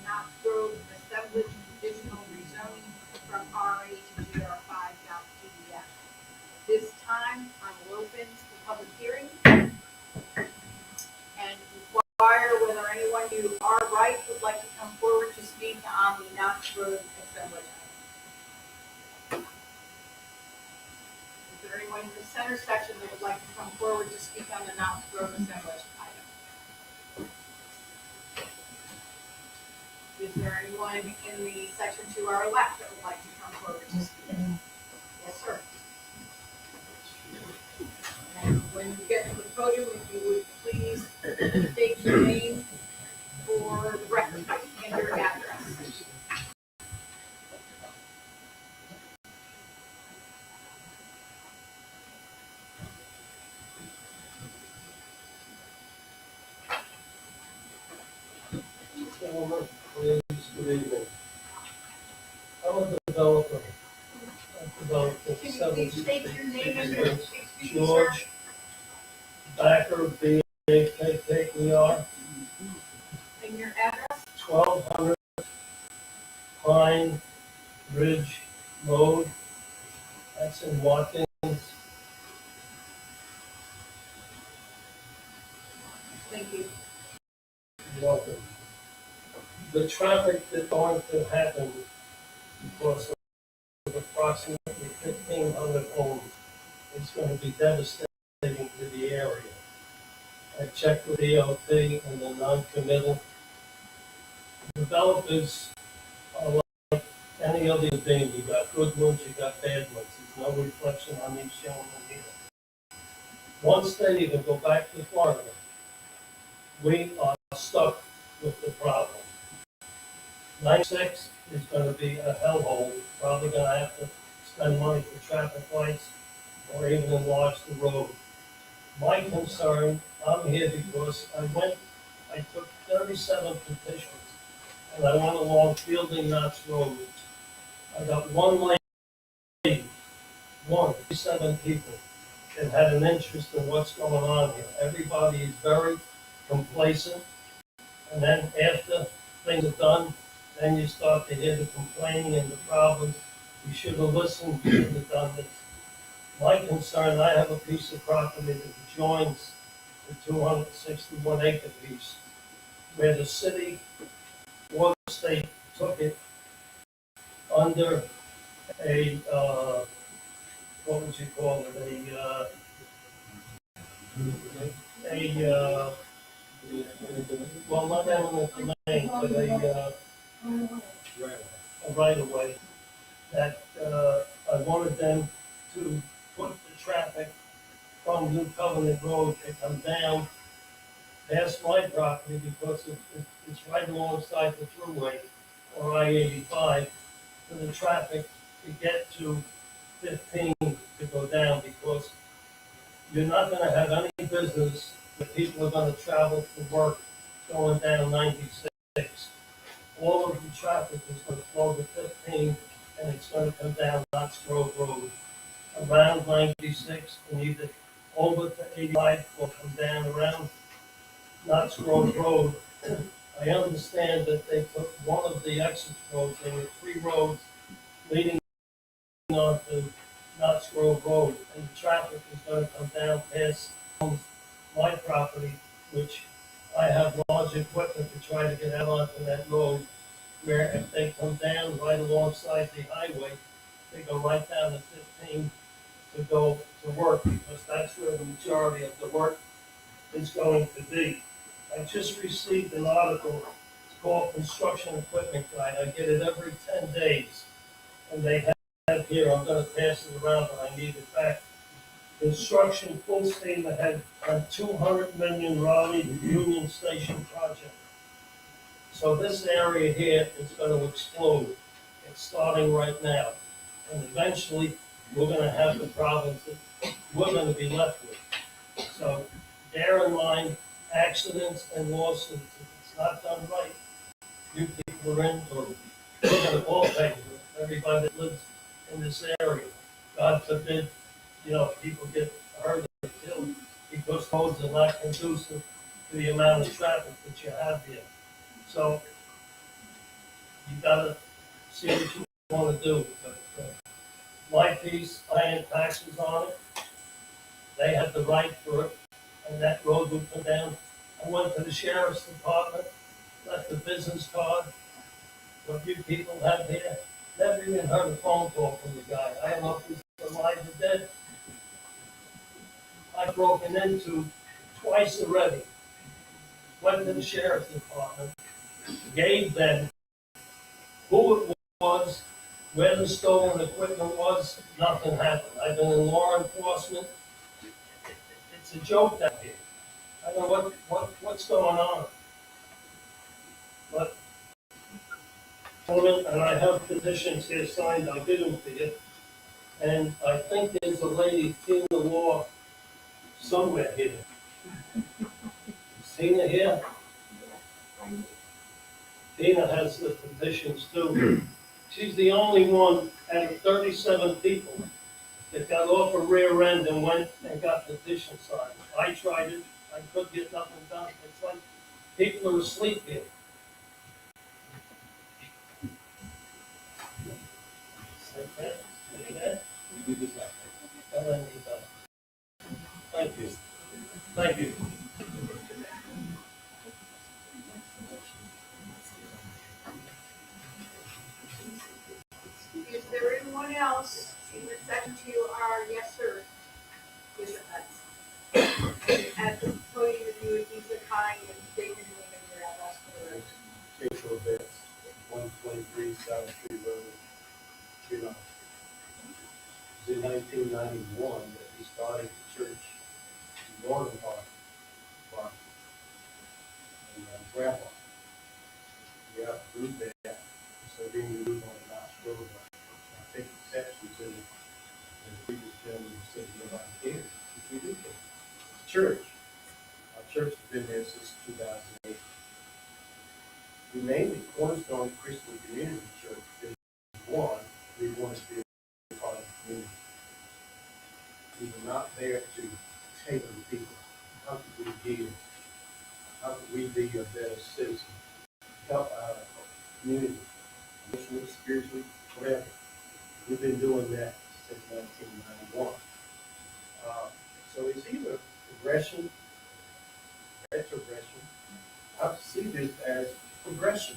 Knox Grove Assemblage Conditional Rezoning from RA to GR5.pdf. This time, I will open the public hearing and inquire whether anyone who are right would like to come forward to speak on the Knox Grove Assemblage item. Is there anyone in the center section that would like to come forward to speak on the Knox Grove Assemblage item? Is there anyone in the section to our left that would like to come forward to speak? Yes, sir. And when you get to the podium, if you would please state your name for the record and your address. Gentlemen, ladies, good evening. I'm a developer. I've developed Can you several. please state your name and your, excuse me, sir? George Backer, B-A-K-K-E-R, And your address? 1200 Pine Ridge Road. That's in Watkins. Thank you. You're welcome. The traffic that's going to happen because of approximately 1,500 homes is going to be devastating to the area. I checked with DOT and the non-committal. Developers are like any other thing. You got good ones, you got bad ones. There's no reflection on these gentlemen here. Once they even go back to Florida, we are stuck with the problem. 96 is going to be a hellhole. Probably going to have to spend money for traffic lights or even enlarge the road. My concern, I'm here because I took 37 petitions and I went along Fielding Knox Road. I got one lady, 7 people that had an interest in what's going on here. Everybody is very complacent And then after things are done, then you start to hear the complaining and the problems. You should have listened, you should have done this. My concern, I have a piece of property that adjoins the 261 acre piece, where the city or the state took it under a, what would you call it, well, not eminent domain, but a right of way that, I wanted them to put the traffic from New Covenant Road to come down past my property because it's right alongside the thruway or I-85 for the traffic to get to 15 to go down because you're not gonna have any business that people are gonna travel to work going down 96. All of the traffic is gonna flow to 15 and it's gonna come down Knox Grove Road around 96 and either over to 85 or come down around Knox Grove Road. I understand that they took one of the exit roads, there were 3 roads leading onto Knox Grove Road, and the traffic is gonna come down past my property, which I have large equipment to try to get out onto that road, where if they come down right alongside the highway, they go right down to 15 to go to work, because that's where the majority of the work is going to be. I just received an article, it's called Construction Equipment Guide, I get it every 10 days. And they have here, I'm gonna pass it around, but I need it back. Construction full steam ahead on 200 million Raleigh Union Station project. So this area here is gonna explode. It's starting right now. And eventually, we're gonna have the problems that we're gonna be left with. So bear in mind, accidents and lawsuits, if it's not done right, you people are in, or we're gonna all pay for it, everybody that lives in this area. God forbid, people get hurt or killed because roads are not conducive to the amount of traffic that you have here. So, you gotta see what you wanna do, but, my piece, paying taxes on it, they have the right for it, and that road would come down. I went to the sheriff's department, left a business card, what you people have here, never even heard a phone call from the guy. I don't know if he's alive or dead. I've broken into twice already. Went to the sheriff's department, gave them who it was, where the stolen equipment was, nothing happened. I've been in law enforcement. It's a joke down here. I don't know what's going on. But, gentlemen, and I have petitions here signed, I'll give them to you. And I think there's a lady, Tina Law, somewhere here. Tina here? Tina has the petitions too. She's the only one out of 37 people that got off a rear end and went and got petition signed. I tried it, I couldn't get nothing done. It's like people are asleep here. Okay, okay. You do this now. And then you go. Thank you. Thank you. Is there anyone else in the second to our yes, sir? Yes, sir. At the podium, if you would be so kind and state your name and your address for the record. Facial events, 123 South Street Road, Fremont. It was in 1991 that we started the church in Northern Park, and Grandpa. We have a group there, so being the group on the Knox Road, I take exception to the previous gentleman who said nobody cares, which we do care. It's a church. Our church has been there since 2008. We named it Cornerstone Christian Community Church because, one, we wanted to be a part of the community. We were not there to tailor people comfortably here how can we be a better citizen, help our community, emotionally, spiritually, whatever. We've been doing that since 1991. So it's either progression, retrogression. I see this as progression.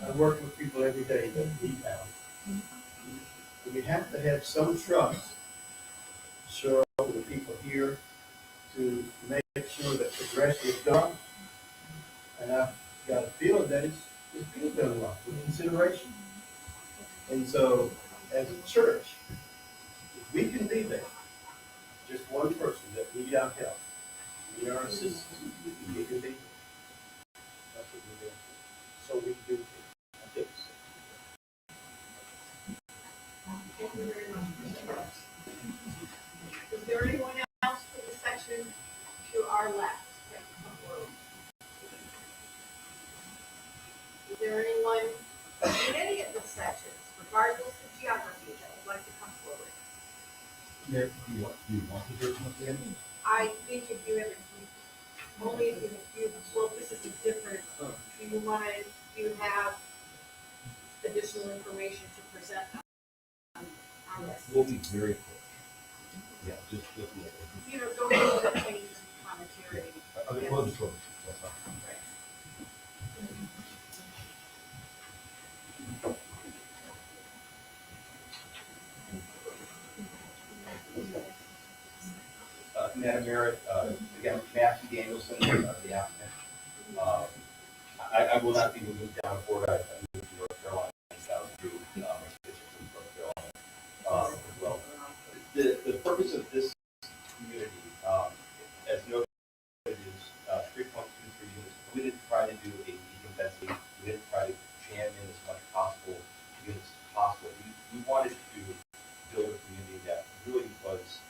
I work with people every day that need help. And we have to have some trust, show the people here to make sure that progression is done. And I've got a feeling that it's being done well with consideration. And so, as a church, if we can be there, just one person that need our help, need our assistance, we can be there. That's what we're doing. So we do. I think so. Thank you very much, Mr. Ross. Is there anyone else for the section to our left? Is there anyone in any of the sections, regardless of geography, that would like to come forward? Yeah, do you want to hear from us again? I think if you have, only if you, well, this is a different, do you have additional information to present on this? We'll be very quick. Yeah, just a little. You know, go over the changes and commentary. Okay, we'll just go. That's fine. Madam Mayor, again, Matthew Danielson, the applicant. I will not be moving down forward. I moved to North Carolina south through North Carolina as well. The purpose of this community, as noted, is 3.23 units. We didn't try to do a medium density. We didn't try to jam in as much possible units as possible. We wanted to build a community that really was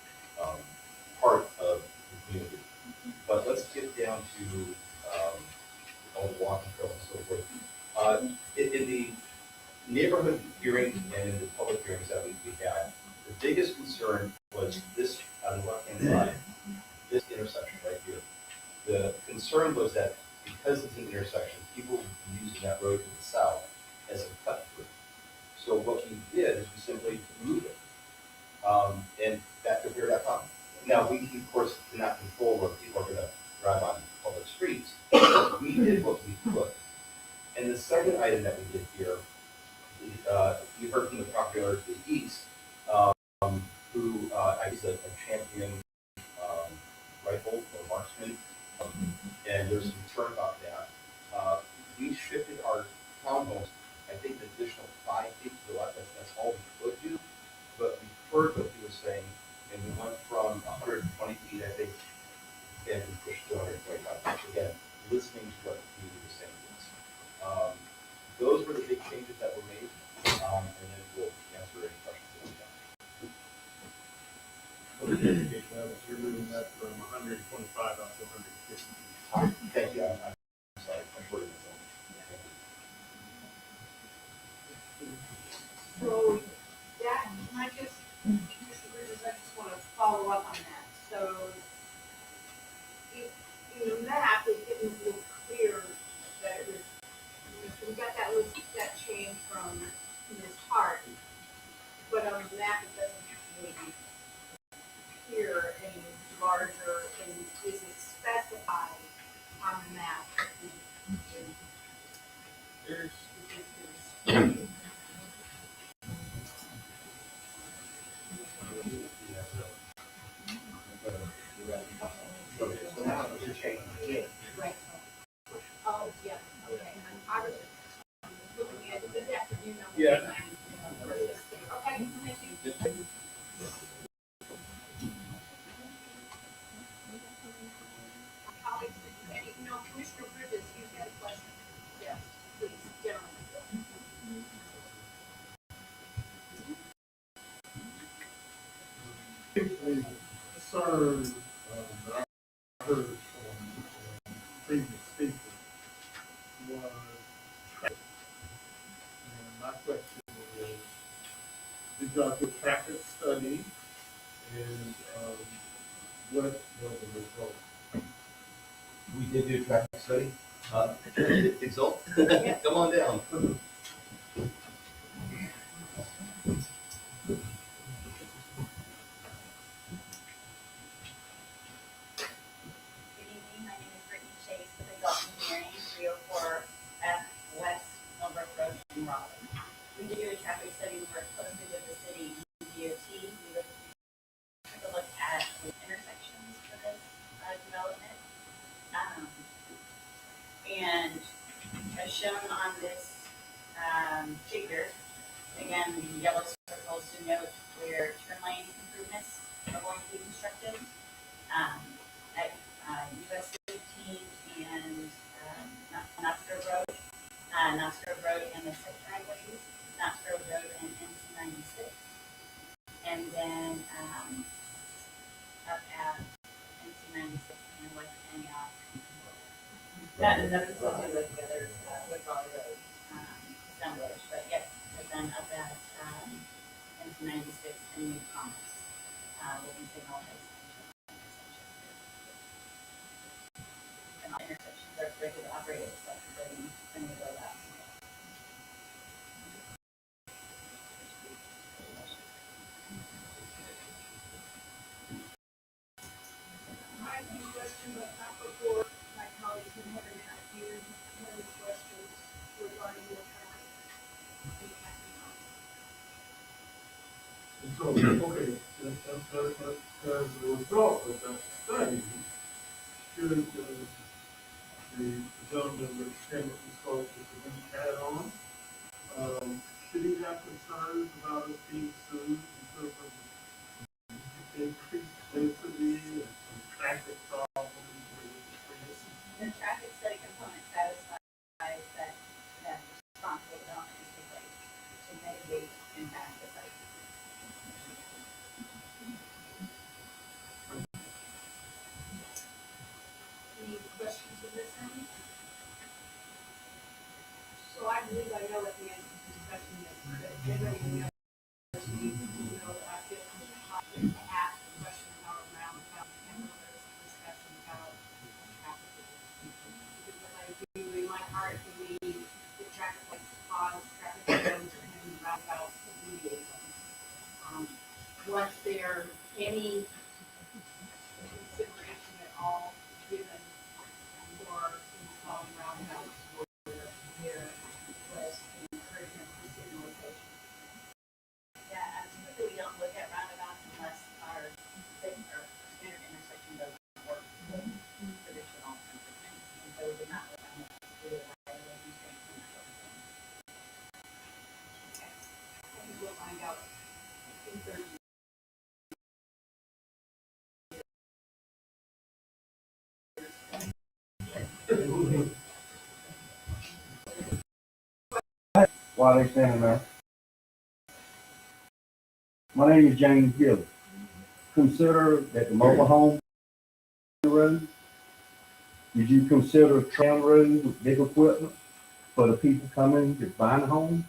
part of the community. But let's get down to all the walking trails and so forth. In the neighborhood hearings and in the public hearings that we had, the biggest concern was this on the left-hand side, this intersection right here. The concern was that because it's an intersection, people would be using that road to the south as a cut through. So what we did is we simply moved it. And that could hear that come. Now, we, of course, cannot control where people are going to drive on public streets. But we did what we could. And the second item that we did here, we heard from the property owner to the east, who is a champion rifle or marksman, and there's some concern about that. We shifted our townhomes, I think, an additional 5 feet to the left. That's all we could do. But we heard what he was saying, and we went from 120 feet, I think, and we pushed to 125 feet. Again, listening to what the community was saying to us. Those were the big changes that were made, and then we'll answer any questions that we have. You're moving that from 125 up to 150. Thank you. I'm sorry. I'm short of this one. So that, can I just, Mr. Bridges, I just want to follow up on that. So in the map, it didn't look clear that it was, we got that change from Ms. Hart, but on the map, it doesn't really appear any larger, and is it specified on the map? There's Okay, so now it's a change. Right. Oh, yeah, okay. I was looking at the depth, you know. Yeah. Okay, thank you. Colleagues, any, no, Commissioner Bridges, you had a question? Yes, please, gentlemen. a concern that I heard from previous speakers was traffic. And my question is, did y'all do a traffic study, and what was the result? We did do a traffic study. Exalt, come on down. Good evening, my name is Brittany Chase with Adult Engineering, 304 F West Millbrook Road in Raleigh. We do a traffic study, we work closely with the city DOT. We took a look at the intersections for this development. And as shown on this figure, again, the yellow circles denote where turn lane improvements are going to be constructed. At US 15 and Knox Grove Road, Knox Grove Road and the six driveways, Knox Grove Road and NC 96, and then up at NC 96 and West Antioch. That is nothing to do with the other with Raleigh Road, assemblage, but yes, and then up at NC 96 and New Commerce, will be signal based. And all intersections are predicted to operate at such a when we go out. I have a question, but not before my colleagues can have an idea. Any questions regarding the traffic? And so, okay, as a result of that study, should the gentleman with Chairman spoke to the add on, should he have concerns about us being sued because of increased density and some traffic problems with The traffic study component satisfies that responsible development is in place to mitigate impact to site. Any questions of this end? So I believe I know at the end of the discussion that anybody in the other speaks, I feel confident to ask the question about roundabout and whether there's a discussion about traffic. Because I do, in my heart, believe the traffic lights cause traffic jams and roundabouts alleviate them. Was there any consideration at all given for installing roundabouts where there was encouragement for signalization? Yeah, typically we don't look at roundabouts unless our standard intersection doesn't work with traditional improvement. And so we did not look at roundabouts due to right-of-way constraints and that sort of thing. Okay. I think we'll find out in 30 years. While they standing there. My name is James Gillis. Consider that the mobile home road, did you consider tram road with big equipment for the people coming to buying a home?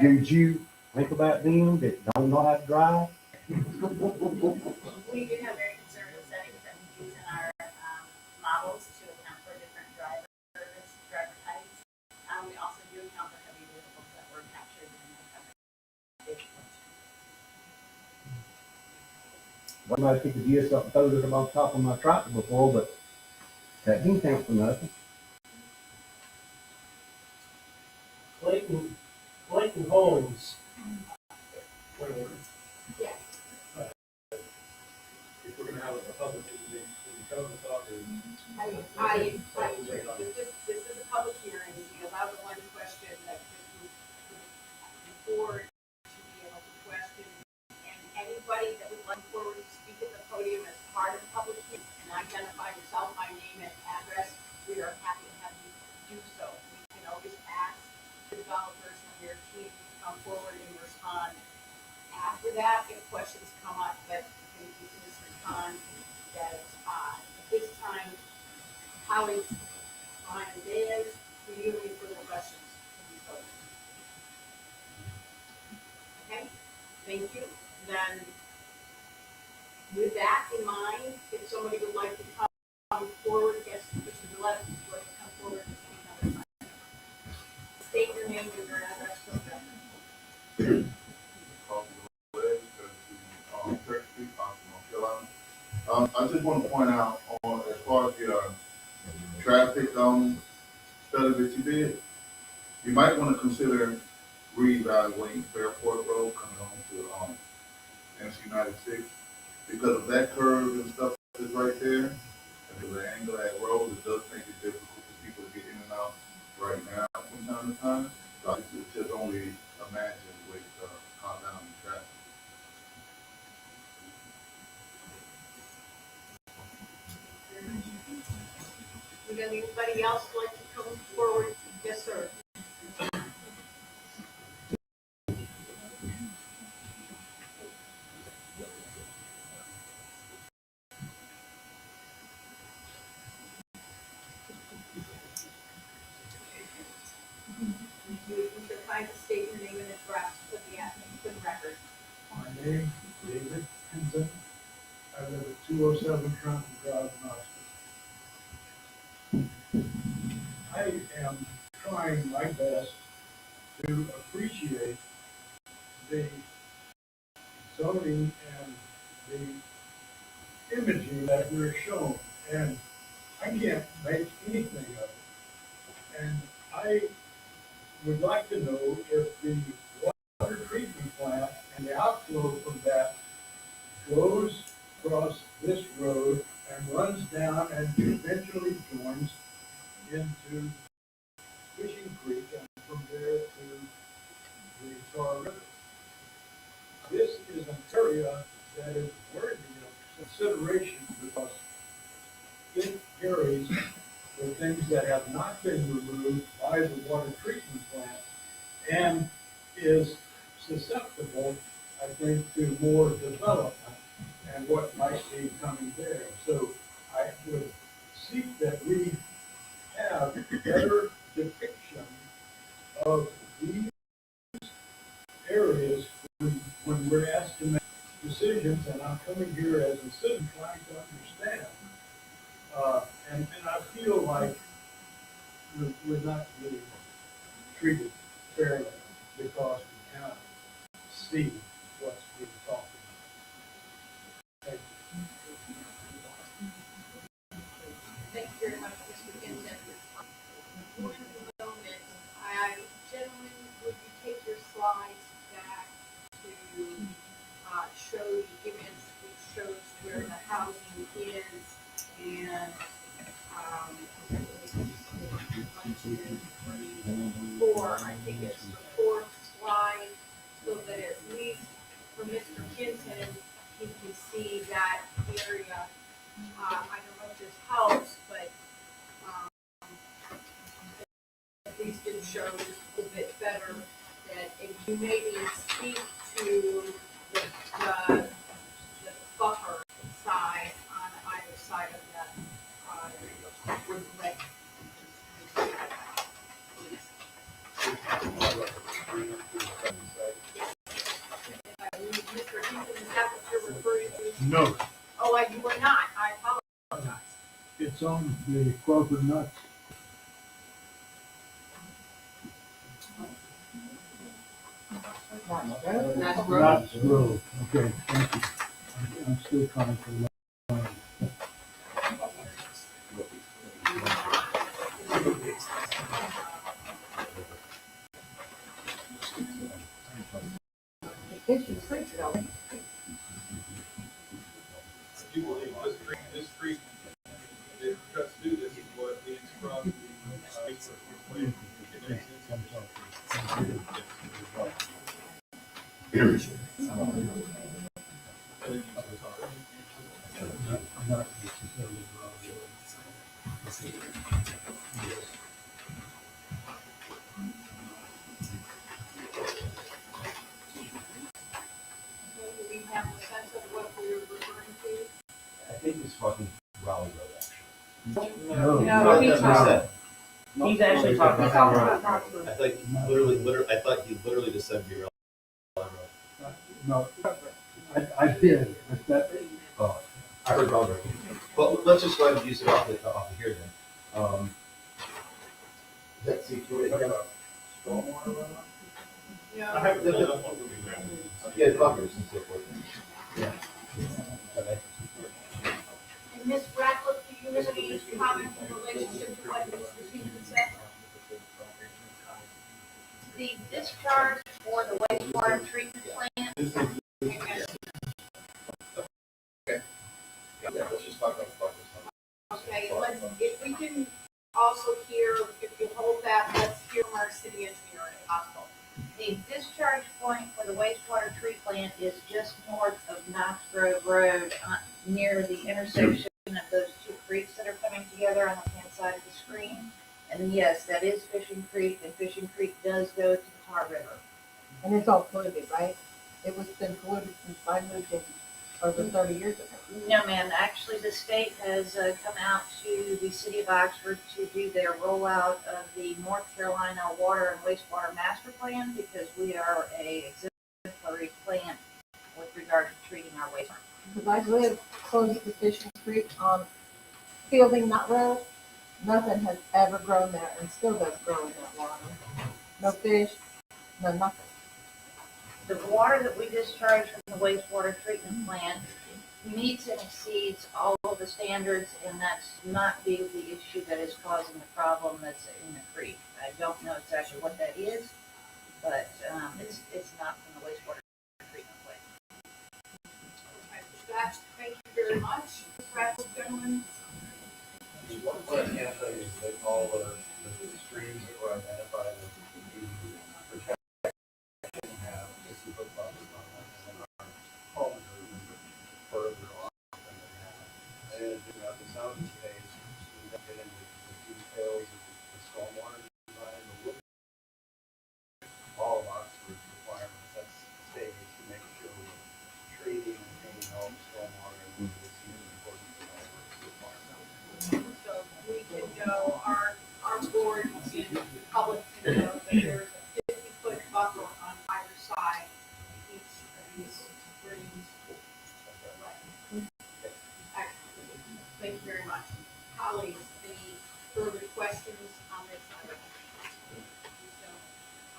Did you think about them that don't know how to drive? We do have very conservative settings that we use in our models to account for different driver types. We also do account for heavy vehicles that were captured in the traffic. Somebody took a DS up and throwed it on top of my tractor before, but that didn't count for nothing. Clayton Homes. Yes. If we're gonna have a public meeting, the code talk or. This is a public hearing, we allow the one question that the board to be able to question, and anybody that would like forward to speak at the podium as part of the public hearing and identify yourself by name and address, we are happy to have you do so. We can always ask the developers and their team to come forward and respond. After that, if questions come up, that you can just respond that at this time, Holly, Brian, Dave, do you have any further questions? Okay, thank you. Then, with that in mind, if somebody would like to come come forward, yes, which is 11, would like to come forward and speak on this item. State your name and your address for the record. Church Street, North Carolina. I just want to point out on, as far as the, traffic, study that you did, you might want to consider reevaluating Fairport Road coming on to, NC 96, because of that curve and stuff that's right there, and to the angle of that road, it does make it difficult for people to get in and out right now from time to time. So it's just only imagine with, compounding traffic. Would anybody else like to come forward? Yes, sir. You can try to state your name and address for the record. My name, David Hinton. I live at 207 Trenton Drive, Knoxville. I am trying my best to appreciate the zoning and the imaging that we're shown, and I can't make anything of it. And I would like to know if the water treatment plant and the outflow from that goes across this road and runs down and eventually joins into Fishing Creek and from there to the Tar River. This is an area that is worthy of consideration because it carries the things that have not been removed by the water treatment plant and is susceptible, I think, to more development and what might be coming there. So I would seek that we have better depiction of these areas when we're asked to make decisions, and I'm coming here as a citizen trying to understand. And I feel like we're not being treated fairly because we cannot see what's being talked about. Thank you. Thank you very much, Mr. Hinton. For the moment, gentlemen, would you take your slides back to show the image which shows where the housing is and 1, 2, 3, 4. I think it's the fourth slide, so that at least for Mr. Hinton, he can see that area. I don't know if this helps, but at least it shows a bit better that if you maybe speak to the buffer size on either side of that with red. Mr. Hinton, is that what you're referring to? No, Oh, you were not. I apologize. it's on the Crawford Nuts. Nuts Road, okay, thank you. I'm still trying to learn. You believe this street, the cuts through this is what leads from the, Not necessarily Do we have a sense of what we're referring to? I think it's fucking Raleigh Road, actually. No, he's That's what He's actually talking about. I thought I thought you literally just said Raleigh Road. no, I did, but that, I heard wrong. But let's just go ahead and use it off the here then. Let's see, can we talk about stormwater runoff? Yeah. I haven't done that one movie now. Yeah, buffers and so forth. Yeah. Okay. And Ms. Ratcliffe, do you have any comments in relationship to what Mr. Stephen said? The discharge for the wastewater treatment plant. Yeah, let's just talk about buffers. Okay, let's, if we can also hear, if you hold that, let's hear from our city engineer if possible. The discharge point for the wastewater treatment plant is just north of Knox Grove Road, near the intersection of those two creeks that are coming together on the left-hand side of the screen. And yes, that is Fishing Creek, and Fishing Creek does go to the Tar River. And it's all polluted, right? It was been polluted since I moved in over 30 years ago. No, ma'am, actually, the state has come out to the city of Oxford to do their rollout of the North Carolina Water and Wastewater Master Plan, because we are a exemplary plant with regard to treating our wastewater. Because I live close to Fishing Creek on Fielding Nut Road. Nothing has ever grown there and still does grow in that water. No fish, no nothing. The water that we discharge from the wastewater treatment plant meets and exceeds all of the standards, and that's not the issue that is causing the problem that's in the creek. I don't know exactly what that is, but it's not from the wastewater treatment plant. Okay, with that, thank you very much, Ms. Ratcliffe, gentlemen. What I can tell you is that all the streams that were identified as being protected have just put buffers on them, and our homes are further off than they have. And throughout the zoning phase, we don't get into the details of the stormwater design, but all of Oxford's requirements, that's stated to make sure we're treating and maintaining all the stormwater and this in accordance with all the requirements. So we can know, our board and public can know that there's a 50-foot buffer on either side of each of these streams. Excellent. Thank you very much. Colleagues, any further questions on this item?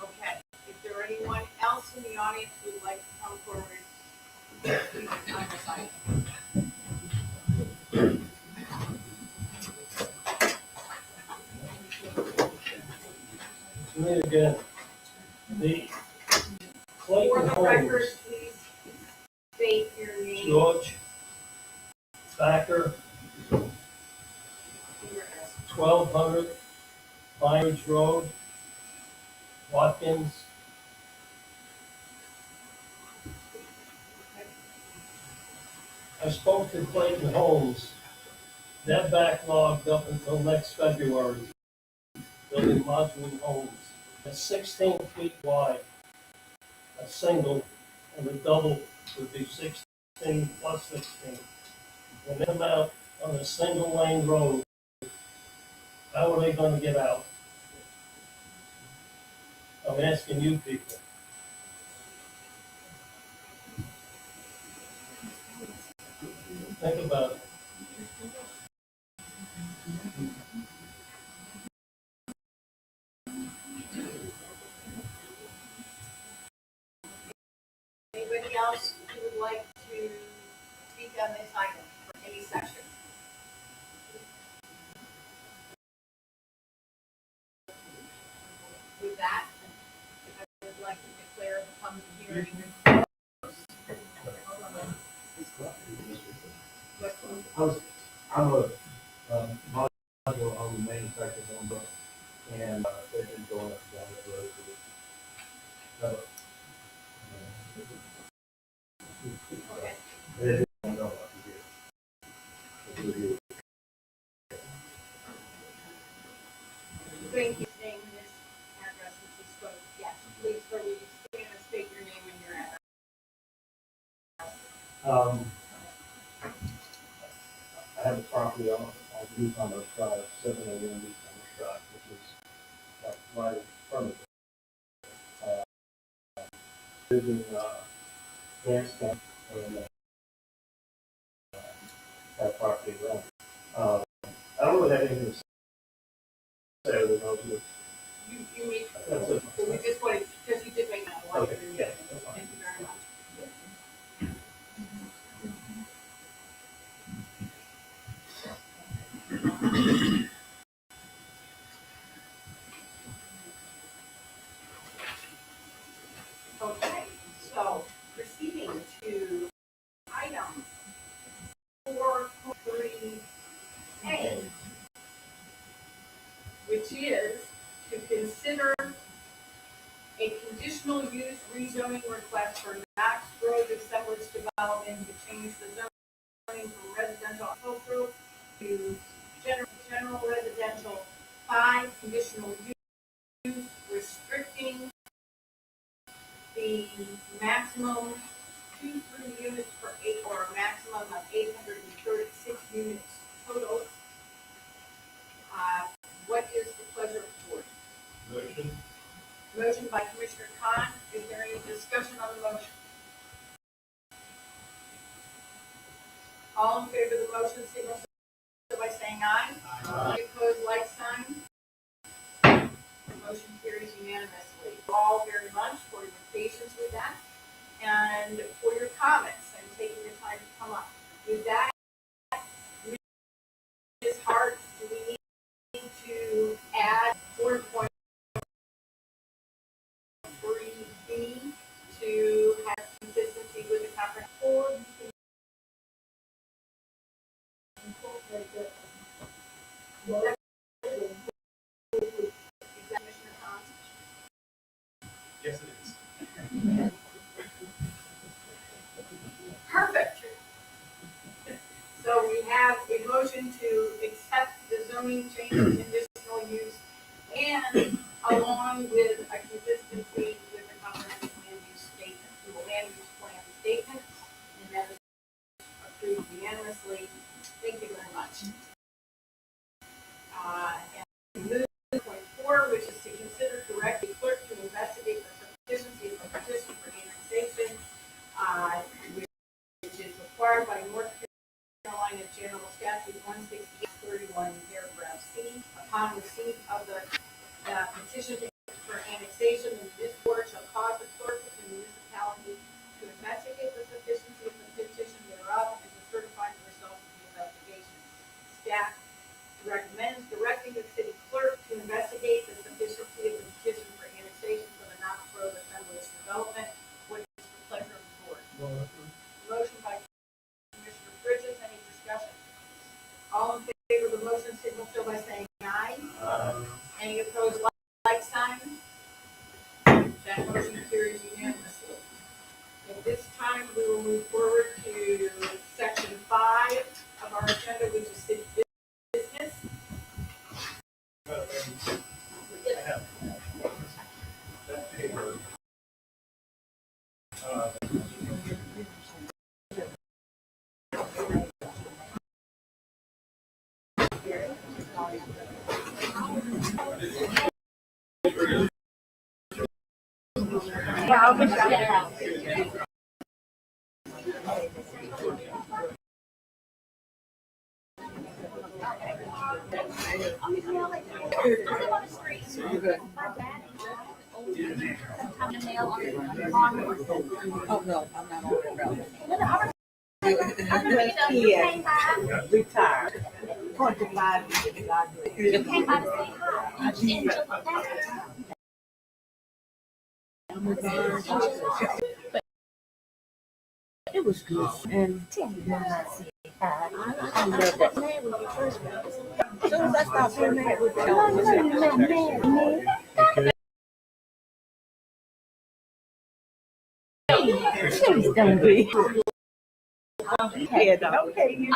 Okay, if there are anyone else in the audience who would like to come forward, please on this item. Me again, the For Clayton the record, Homes, please state your name. George Thacker, and your address. 1200 Pine Ridge Road, Watkins. I spoke to Clayton Homes. They're backlogged up until next February, building modular homes. At 16 feet wide, a single, and a double would be 16 plus 16. When they come out on a single lane road, how are they gonna get out? I'm asking you people. Think about it. Anybody else who would like to speak on this item for any section? With that, I would like to declare the public hearing. I'm a module home manufacturer on the, and they've been going up and down that road for this. Okay. They don't know what to do. Thank you, name this address which is spoke. Yes, please, for you, stand and state your name and your address. I have a property on New Commerce Drive, 701 New Commerce Drive, which is right in front of it. Living Grants County, and that property run. I don't really have anything to say, other than I'll do it. You made, That's it. so we just wanted, because you did make that one. Okay, yeah, that's fine. Thank you very much. Okay, so proceeding to item 4.3A, which is to consider a conditional use rezoning request for Knox Road assemblage development to change the zoning from residential agricultural to general residential 5 conditional use restricting the maximum 2-3 units per acre or a maximum of 836 units total. What is the pleasure of the board? Motion. Motion by Commissioner Khan. Is there any discussion on the motion? All in favor of the motion, signal so by saying aye. Any opposed, like sign. The motion carries unanimously. All very much for your patience with that and for your comments and taking the time to come up. With that, Ms. Hart, do we need to add 4.3B to have consistency with the comprehensive board? Commissioner Khan? Yes, it is. Perfect. So we have a motion to accept the zoning change of conditional use and along with a consistency with the comprehensive land use statement, the land use plan statement, and that is approved unanimously. Thank you very much. And move to point 4, which is to consider directing the clerk to investigate the sufficiency of the petition for annexation, which is required by North Carolina General Statute 168:31, paragraph C. Upon receipt of the petition for annexation, the municipal board shall cause the clerk of the municipality to investigate the sufficiency of the petition thereof and to certify the results of the investigation. Staff recommends directing the city clerk to investigate the sufficiency of the petition for annexation for the Knox Road assemblage development. What is the pleasure of the board? Motion by Commissioner Bridges. Any discussion? All in favor of the motion, signal so by saying aye. Any opposed, like sign? That motion carries unanimously. At this time, we will move forward to section 5 of our agenda, which is city business. I have that paper. Oh, no, I'm not on the road. USPS, retired, 25 years. You came by to say hi. Angela Bassett. It was good. And tell me when I see I love that. Man, when you first met. As soon as I stopped being mad with that. No, you're not mad, man. Please don't be. Yeah, okay.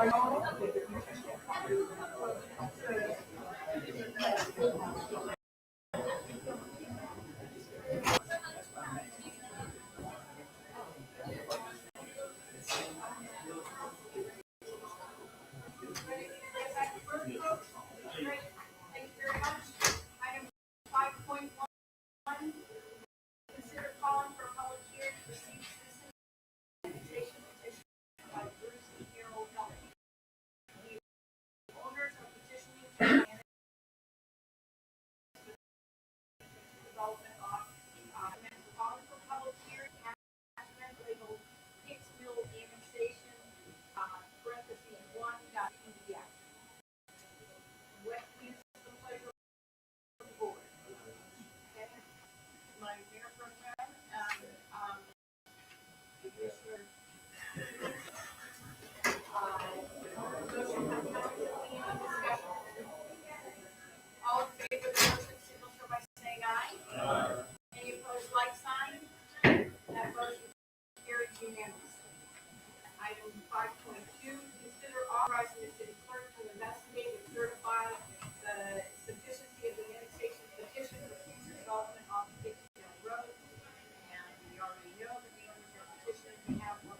Great, thank you very much. Item 5.1, consider calling for a public hearing to receive citizen petition by Bruce and Carol Kelly. The owners are petitioning to manage development on, calling for public hearing, attachment labeled Hicks Mill annexation, parentheses 1.pdf. What is the pleasure of the board? Okay. My mayor pro tem, Commissioner. Motion by council, any discussion? All in favor of the motion, signal so by saying aye. Any opposed, like sign? That motion carries unanimously. Item 5.2, consider authorizing the city clerk to investigate and certify the sufficiency of the annexation petition for future development on Hicksdale Road. And we already know that the owners are petitioning to have 1.9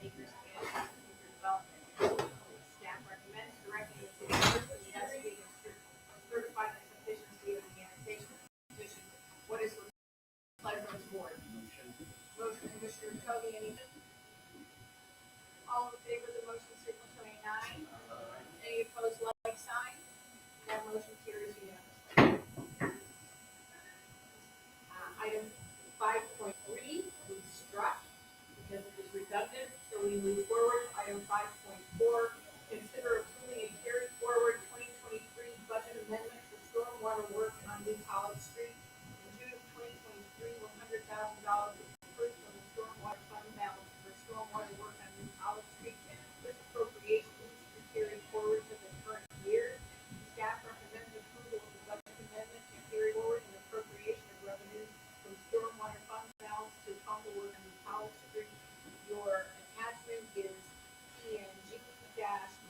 acres of future development. Staff recommends directing the city clerk to investigate and certify the sufficiency of the annexation petition. What is the pleasure of the board? Motion, Commissioner Cody, anything? All in favor of the motion, signal saying aye. Any opposed, like sign? That motion carries unanimously. Item 5.3, we struck because it was redundant, so we move forward. Item 5.4, consider approving a carry forward 2023 budget amendment for stormwater work on New College Street. In June of 2023, $100,000 was approved from the stormwater fund balance for stormwater work on New College Street. This appropriation is to carry forward to the current year. Staff recommends approval of the budget amendment to carry forward an appropriation of revenues from stormwater fund balance to fund the work on New College Street. Your attachment is PNG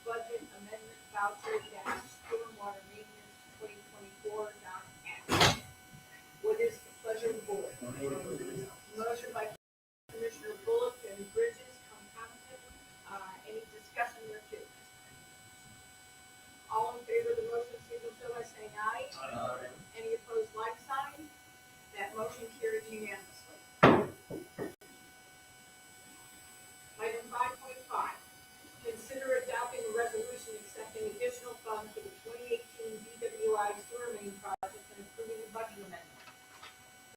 budget amendment voucher stormwater maintenance 2024.x. What is the pleasure of the board? Motion by Commissioner Bullock and Bridges, concomitant. Any discussion there too? All in favor of the motion, signal so by saying aye. Any opposed, like sign? That motion carries unanimously. Item 5.5, consider adopting a resolution accepting additional funds for the 2018 DWI sewer main project and approving the budget amendment.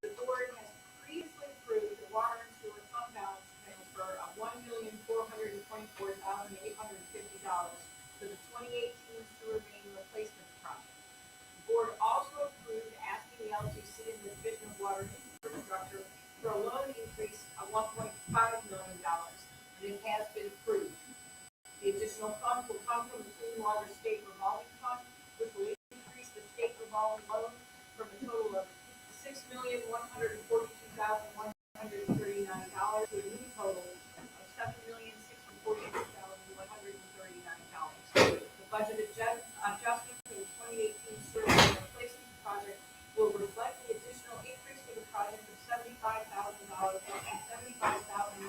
The board has previously approved the water and sewer fund balance transfer of $1,424,850 for the 2018 sewer main replacement project. The board also approved asking the LGC and the Division of Water Infrastructure for a loan increase of $1.5 million, and it has been approved. The additional funds will come from the Clean Water State Revolving Fund, which will increase the state revolving loan from a total of $6,142,139 to a new total of $7,642,139. The budget adjustment for the 2018 sewer replacement project will reflect the additional increase for the project of $75,000 and $75,150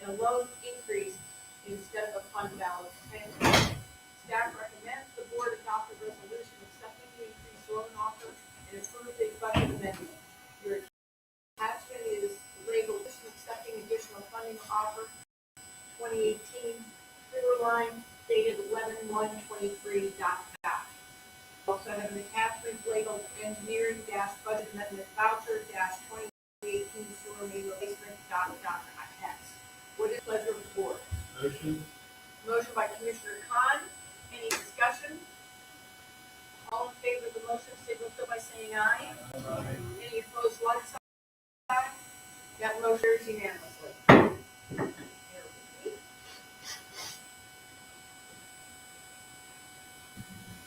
and a loan increase instead of a fund balance transfer. Staff recommends the board adopt a resolution accepting the increased loan offer and approve the budget amendment. Your attachment is labeled accepting additional funding offer 2018 sewer line dated 11/1/23.gov. Also have an attachment labeled engineering budget amendment voucher 2018 sewer main replacement.x. What is the pleasure of the board? Motion. Motion by Commissioner Khan. Any discussion? All in favor of the motion, signal so by saying aye. Any opposed, like sign? That motion carries unanimously.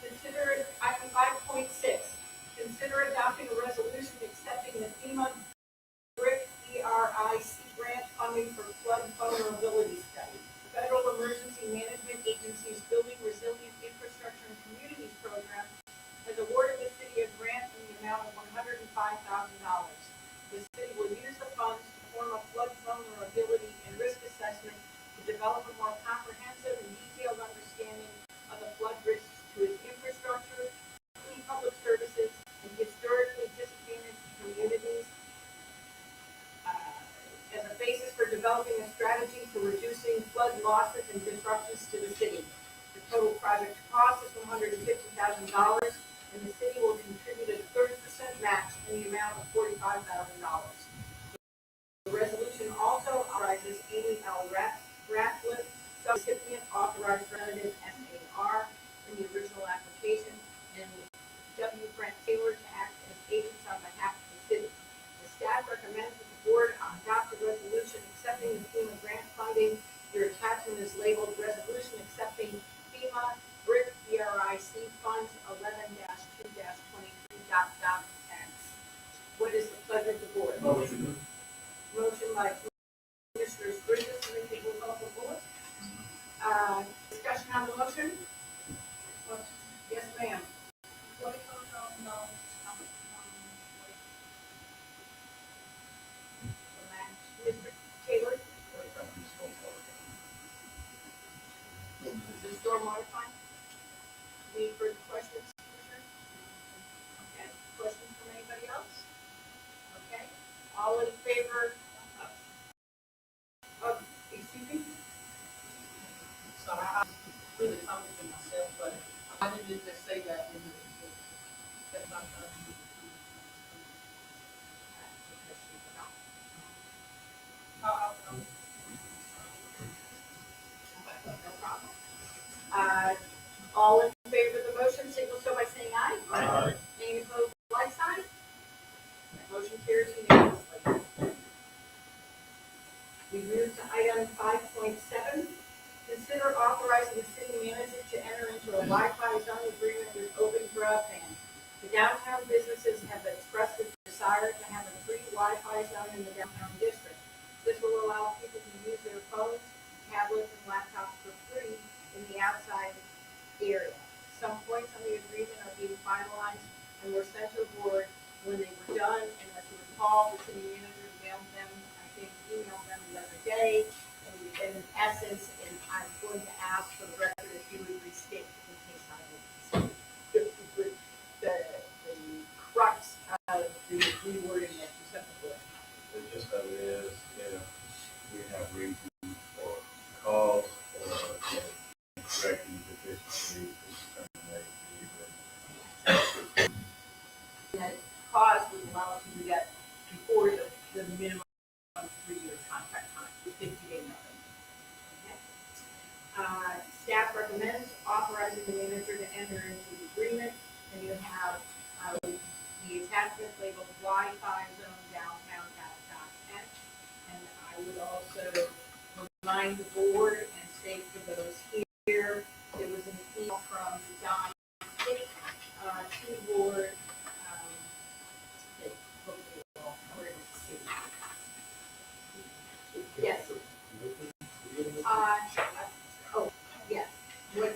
Consider item 5.6. Consider adopting a resolution accepting the FEMA BRIC grant funding for flood vulnerability study. Federal The city will use the funds to form a flood vulnerability and risk assessment to develop a more comprehensive and detailed understanding of the flood risks to its infrastructure, key public services, and historically disadvantaged communities as a basis for developing a strategy for reducing flood losses and disruptions to the city. The total project cost is $150,000, and the city will contribute a 30% match in the amount of $45,000. The resolution also authorizes Amy L. Ratcliffe, subrecipient authorized representative SAR in the original application, and W. Brent Taylor to act as agents on behalf of the city. The staff recommends that the board adopt a resolution accepting the FEMA grant funding. Your attachment is labeled Resolution Accepting FEMA BRIC funds 11-2-23. What is the pleasure of the board? Motion. Motion by Commissioners Bridges, and then we'll call the board. Discussion on the motion? Yes, ma'am. Mr. Taylor? Is the stormwater fund? Any further questions, Commissioner? Okay, questions from anybody else? Okay, all in favor of, excuse me? Sorry, I'm really talking to myself, but I didn't just say that in the, that's not done. No problem. All in favor of the motion, signal so by saying aye. Aye. Any opposed, like sign? Motion carries unanimously. We move to item 5.7. Consider authorizing the city manager to enter into a Wi-Fi zone agreement with Open Broadband. The downtown businesses have expressed a desire to have a free Wi-Fi zone in the downtown district. This will allow people to use their phones, tablets, and laptops for free in the outside area. Some points on the agreement are being finalized and were sent to the board when they were done, and as you recall, the city manager emailed them the other day, and in essence, and I'm going to ask for the record if you would restate in case I would the crux of the rewording that you sent the board. The gist of it is, if we have reason for cause or correcting deficiencies, terminate the agreement. That cause would allow us to do that before the minimum 3-year contract time, 50-day notice. Okay. Staff recommends authorizing the manager to enter into the agreement, and you have the attachment labeled Wi-Fi zone downtown. And I would also remind the board and state for those here, there was an email from Don Fick to the board. Yes. Oh, yes. What,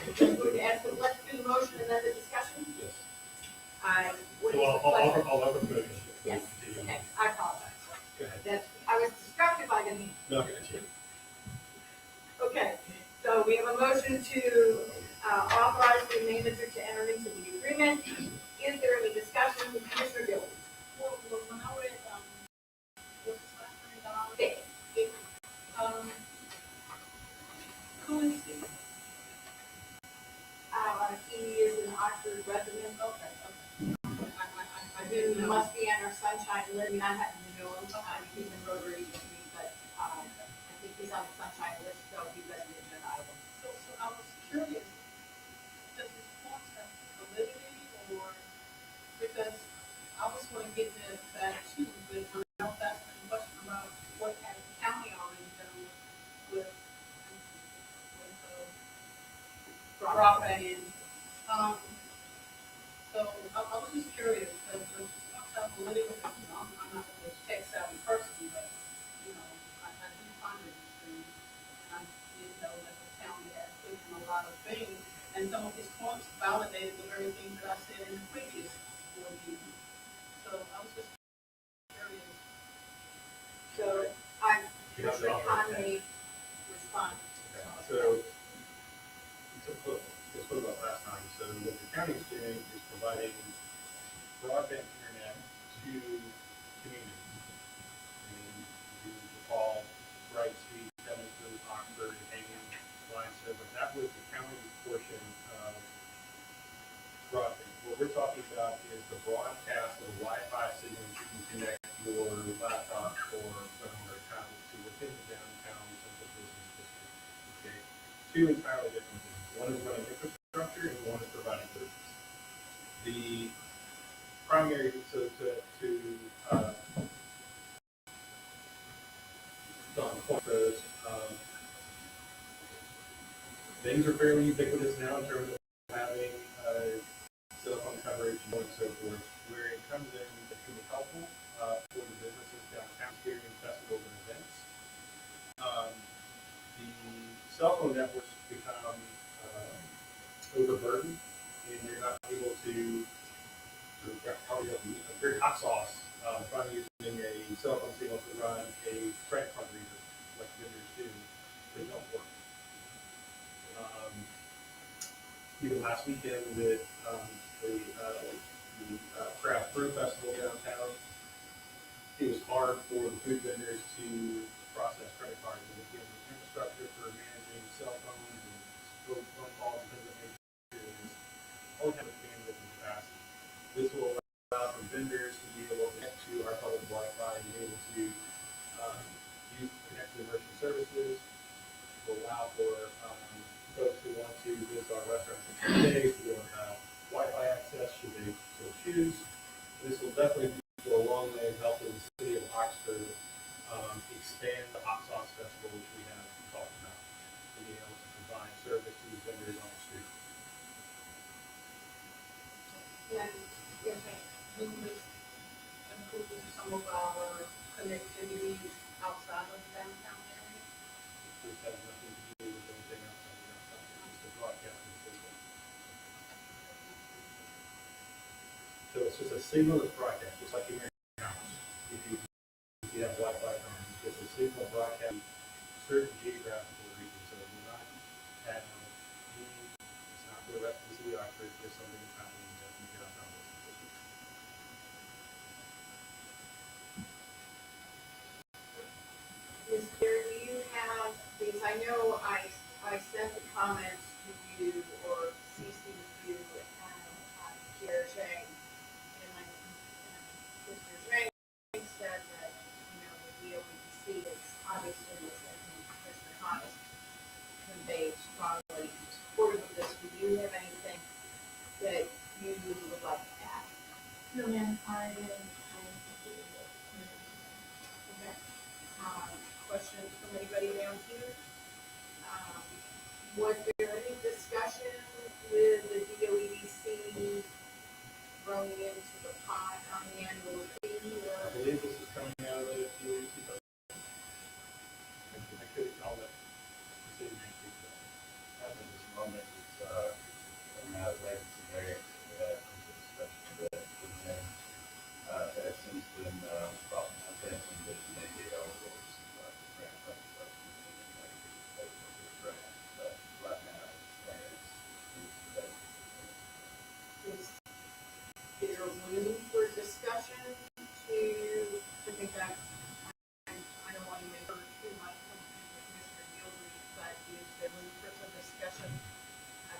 let's do the motion and then the discussion? Yes. What is So the pleasure? I'll have a motion. Yes, okay, I apologize. Go ahead. That's, I was distracted by the name. No, gotcha. Okay, so we have a motion to authorize the manager to enter into the agreement. Is there any discussion? Commissioner Gill? Well, when I read, what's the last name, Don? Fick. Who is he? He is an Oxford resident. Okay. I He didn't know. must be on our sunshine list. I happen to know him. He's in Rotary with me, but I think he's on the sunshine list, so he resident in Iowa. So I was curious, does this point have validity or, because I was going to get to that too, but I was asking a question about what has the county already done with broadband. So I was just curious, because I'm familiar with it, I'm not a tech savvy person, but, you know, I do find it interesting. And I did know that the county has put in a lot of things, and some of his points validated the very things that I said in the previous board meeting. So Commissioner Khan may respond. So, let's put about last time, so what the county is doing is providing broadband internet to communities. And you recall, Bright Street, Covington, Oxford, Hingham, Lionsville, but that was the county portion of broadband. What we're talking about is the broadcast of Wi-Fi signal you can connect your laptop or phone or tablet to within the downtown central business district. Okay, two entirely different things. One is running infrastructure and one is providing services. The primary, Don Corpus, things are fairly ubiquitous now in terms of having cell phone coverage and so forth. Where it comes in, it can be helpful for the businesses downtown during festivals and events. The cell phone networks become overburdened, and you're not able to probably a very hot sauce trying using a cell phone signal to run a credit card reader like vendors do. They don't work. Even last weekend with the craft brew festival downtown, it was hard for the food vendors to process credit cards. And again, the infrastructure for managing cell phones and phone calls and things of that nature is all kind of bandwidth and capacity. This will allow for vendors to be able to connect to our public Wi-Fi and be able to connect to emergency services. It will allow for folks who want to visit our restaurants in 2 days to be able to have Wi-Fi access should they so choose. This will definitely go a long way in helping the city of Oxford expand the hot sauce festival, which we have talked about, and being able to provide service to the vendors on the street. And if we would improve some of our connectivity outside of the downtown area. This has nothing to do with anything else that we're talking about. It's the broadcasting system. So it's just a signal that's broadcast, just like in your house. If you have Wi-Fi on, it's just a signal broadcast certain geographical regions. So it will not have it's not for the rest of the city of Oxford, it's just something that's happening in the downtown district. Ms. Beard, do you have, because I know I sent the comments to you or CC'd you and Pierre Zhang. And Mr. Zhang said that, the DOEC is obviously, as Mr. Thomas conveyed, strongly supportive of this. Do you have anything that you would like to add? No, ma'am, I didn't. Okay. Questions from anybody down here? Was there any discussion with the DOEDC throwing into the pot on the annual fee? I believe this is coming out of the DOEC budget. I could call it the city manager. At this moment, it's coming out of legacy variance that was a discussion that was in, has since been, I think, some designated eligible for some grant funding. But right now, Is there room for discussion to think that, I don't want to make her too much from Commissioner Gilreath, but is there room for some discussion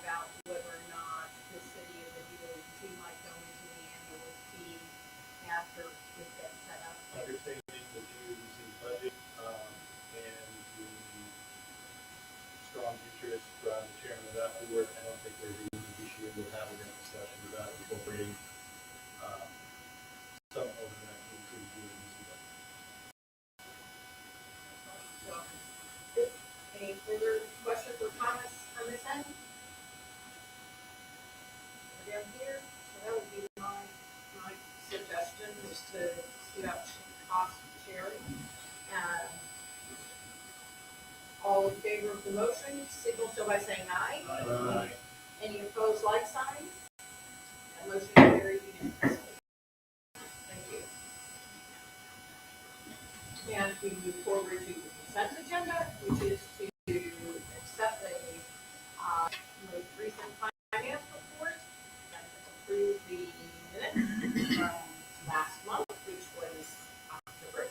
about whether or not the city and the DOEC might go into the annual fee after it gets set up? Understanding the DOEC budget, and the strong interest from the chairman of that board, I don't think there's any issue with having that discussion about incorporating some of that into the DOEC budget. So, any further questions or comments on this end? Down here, so that would be my suggestion is to see out cost sharing. All in favor of the motion, signal so by saying aye. Aye. Any opposed, like sign? That motion carries unanimously. Thank you. And we move forward to consent agenda, which is to accept the most recent finance report and approve the minutes from last month, which was October.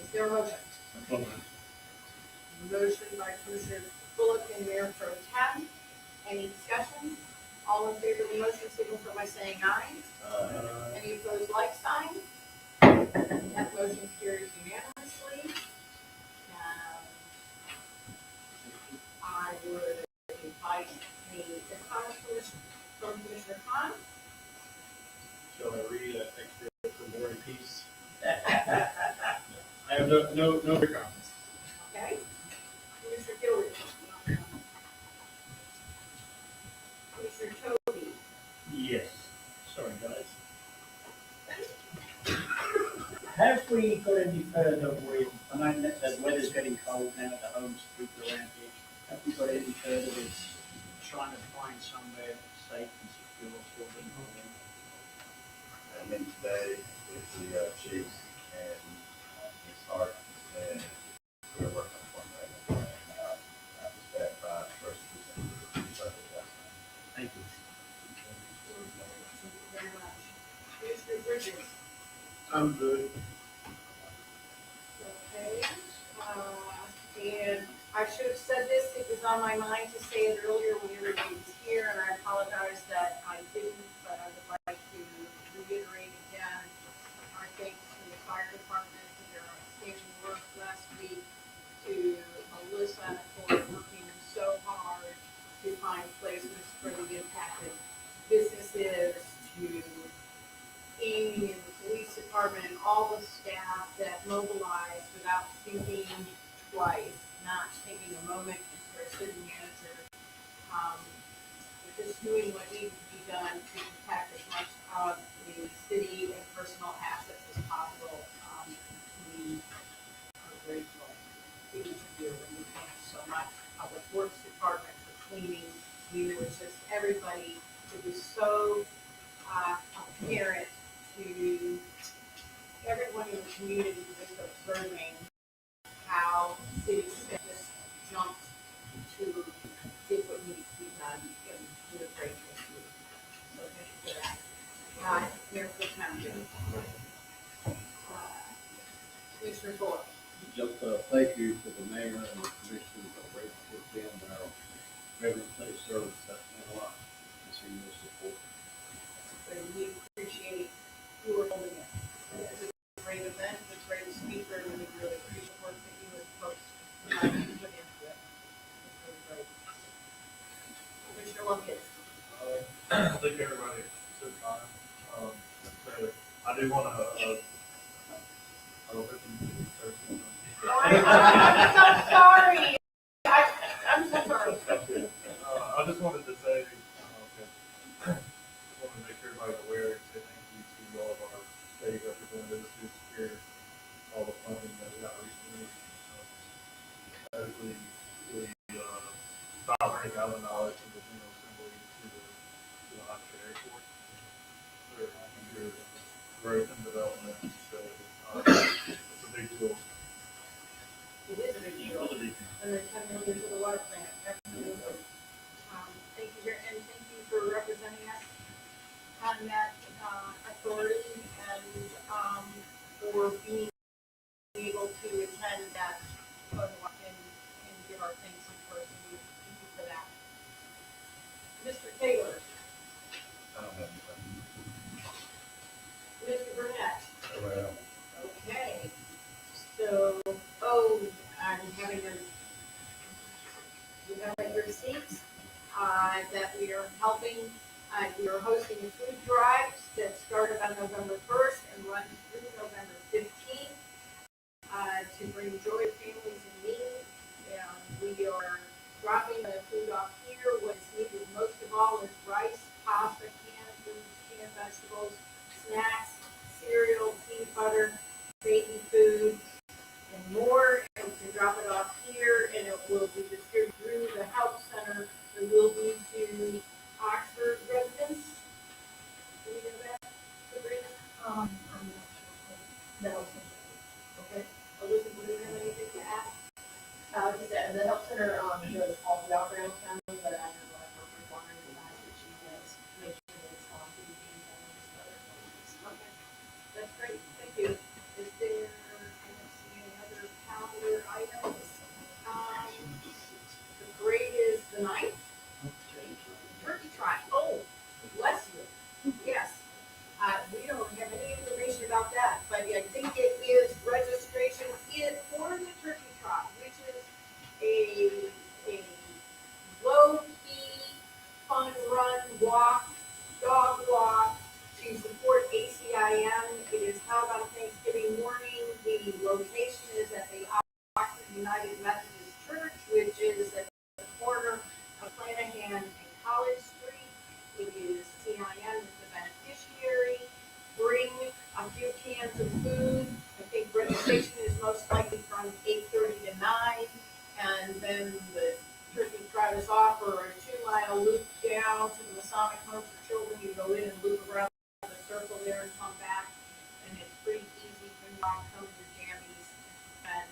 Is there a motion? Motion by Commissioner Bullock and Mayor Pro Tem. Any discussion? All in favor of the motion, signify by saying aye. Any opposed, like sign? That motion carries unanimously. I would invite any comments from Commissioner Khan. Shall I read a extra from War and Peace? I have no other comments. Okay. Commissioner Gilbert. Commissioner Toby. Yes, sorry guys. Have we got any further with, I know that the weather's getting cold now, the homes people around here, have we got any further with trying to find somewhere safe and secure for them? I mean, today with the chiefs and Ms. Hart, and we're working on that. And I was back by first December. Thank you. Thank you very much. Commissioner Bridges. I'm good. Okay, and I should have said this, it was on my mind to say it earlier when everybody was here, and I apologize that I didn't, but I would like to reiterate again our thanks to the fire department for their outstanding work last week, to Alyssa for working so hard to find placements for the impacted businesses, to Amy and the police department and all the staff that mobilized without thinking twice, not taking a moment for a city manager, just doing what needed to be done to protect as much of the city and personal assets as possible. We are grateful to each of you, and we thank you so much. Public Works Department for cleaning, you, it's just everybody. It was so apparent to everyone in the community just observing how cities just jumped to did what needed to be done and did a great thing. So thank you for that. Mayor Pro Tem. Commissioner Boyle. Just thank you to the mayor and the commissioners for raising our Veterans Day service. That meant a lot to see your support. So we appreciate you were holding it. It was a great event, it was a great speaker, and we really appreciate the work that you and folks put into it. It's really great. Commissioner Lumpkins. I think everybody took time. So I do want to, I don't think you can I'm so sorry. I'm so sorry. I just wanted to say, just wanted to make sure everybody's aware and say thank you to all of our state representatives who secured all the funding that we got recently. As we $500,000 from the General Assembly to the Oxford Airport. For your growth and development, so it's a big deal. It is a big deal. And then $10 million to the water plant, absolutely. Thank you, and thank you for representing us on that authority and for being able to attend that photo op and give our thanks and praise to you. Thank you for that. Mr. Taylor. I don't have anything. Mr. Burnett. Well, Okay. So, I'm having you have at your seats, that we are helping, we are hosting a food drive that started on November 1st and runs through November 15th, to bring joy to families in need. And we are dropping the food off here. What's needed most of all is rice, pasta, canned foods, canned vegetables, snacks, cereal, peanut butter, baby food, and more. And we can drop it off here, and it will be distributed through the health center. It will be to Oxford residents. Do we know that, Sabrina? I'm not sure. No. Okay. Elizabeth, do you have anything to add? a few cans of food. I think registration is most likely from 8:30 to 9. And then the turkey trot is off for a 2-mile loop down to the Masonic Home for Children. You go in and loop around the circle there and come back. And it's pretty easy. Bring along some of your jammies. And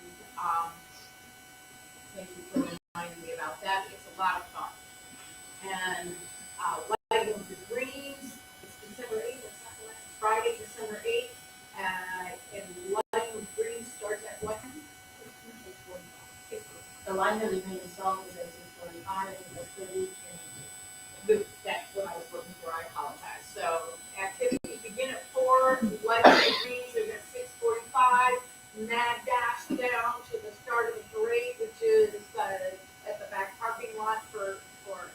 thank you for reminding me about that. It's a lot of fun. And lighting of the greens, it's December 8th, it's not the last Friday, December 8th. And lighting of greens starts at what time? 6:45. The line that we made installed is at 6:45, and that's the week. That's what I was looking for, I apologize. So activities begin at 4, lighting of the greens is at 6:45. Mad dash down to the start of the parade, which is at the back parking lot for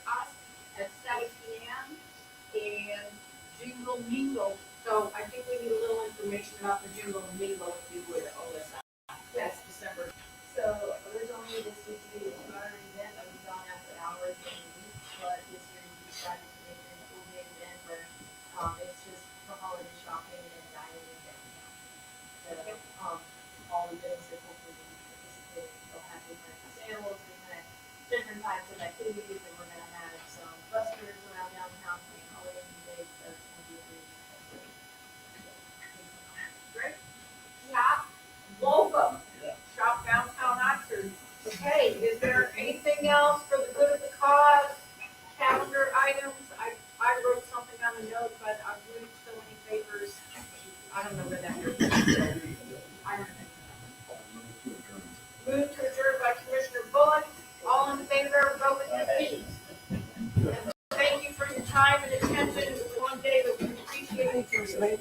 us at 7 p.m. And Jingle Mingle. So I think we need a little information about the Jingle Mingle, if you would, Alyssa. Yes, December. So originally this used to be a smaller event that was done after hours during the week, but this year we decided to make it a full day event where it's just for holiday shopping and dining and downtown. So all the businesses hopefully will participate. They'll have different sales, different types of activities, and we're gonna have some buskers around downtown playing holiday music. So it's gonna be a really good Great. Shop local. Shop downtown Oxford. Okay, is there anything else for the good of the cause? Calendar items? I wrote something on the note, but I've moved so many papers. I don't know where that is. I don't know. Move to adjourn by Commissioner Bullock. All in favor, vote with your feet. And thank you for your time and attention. It was one day that we appreciate.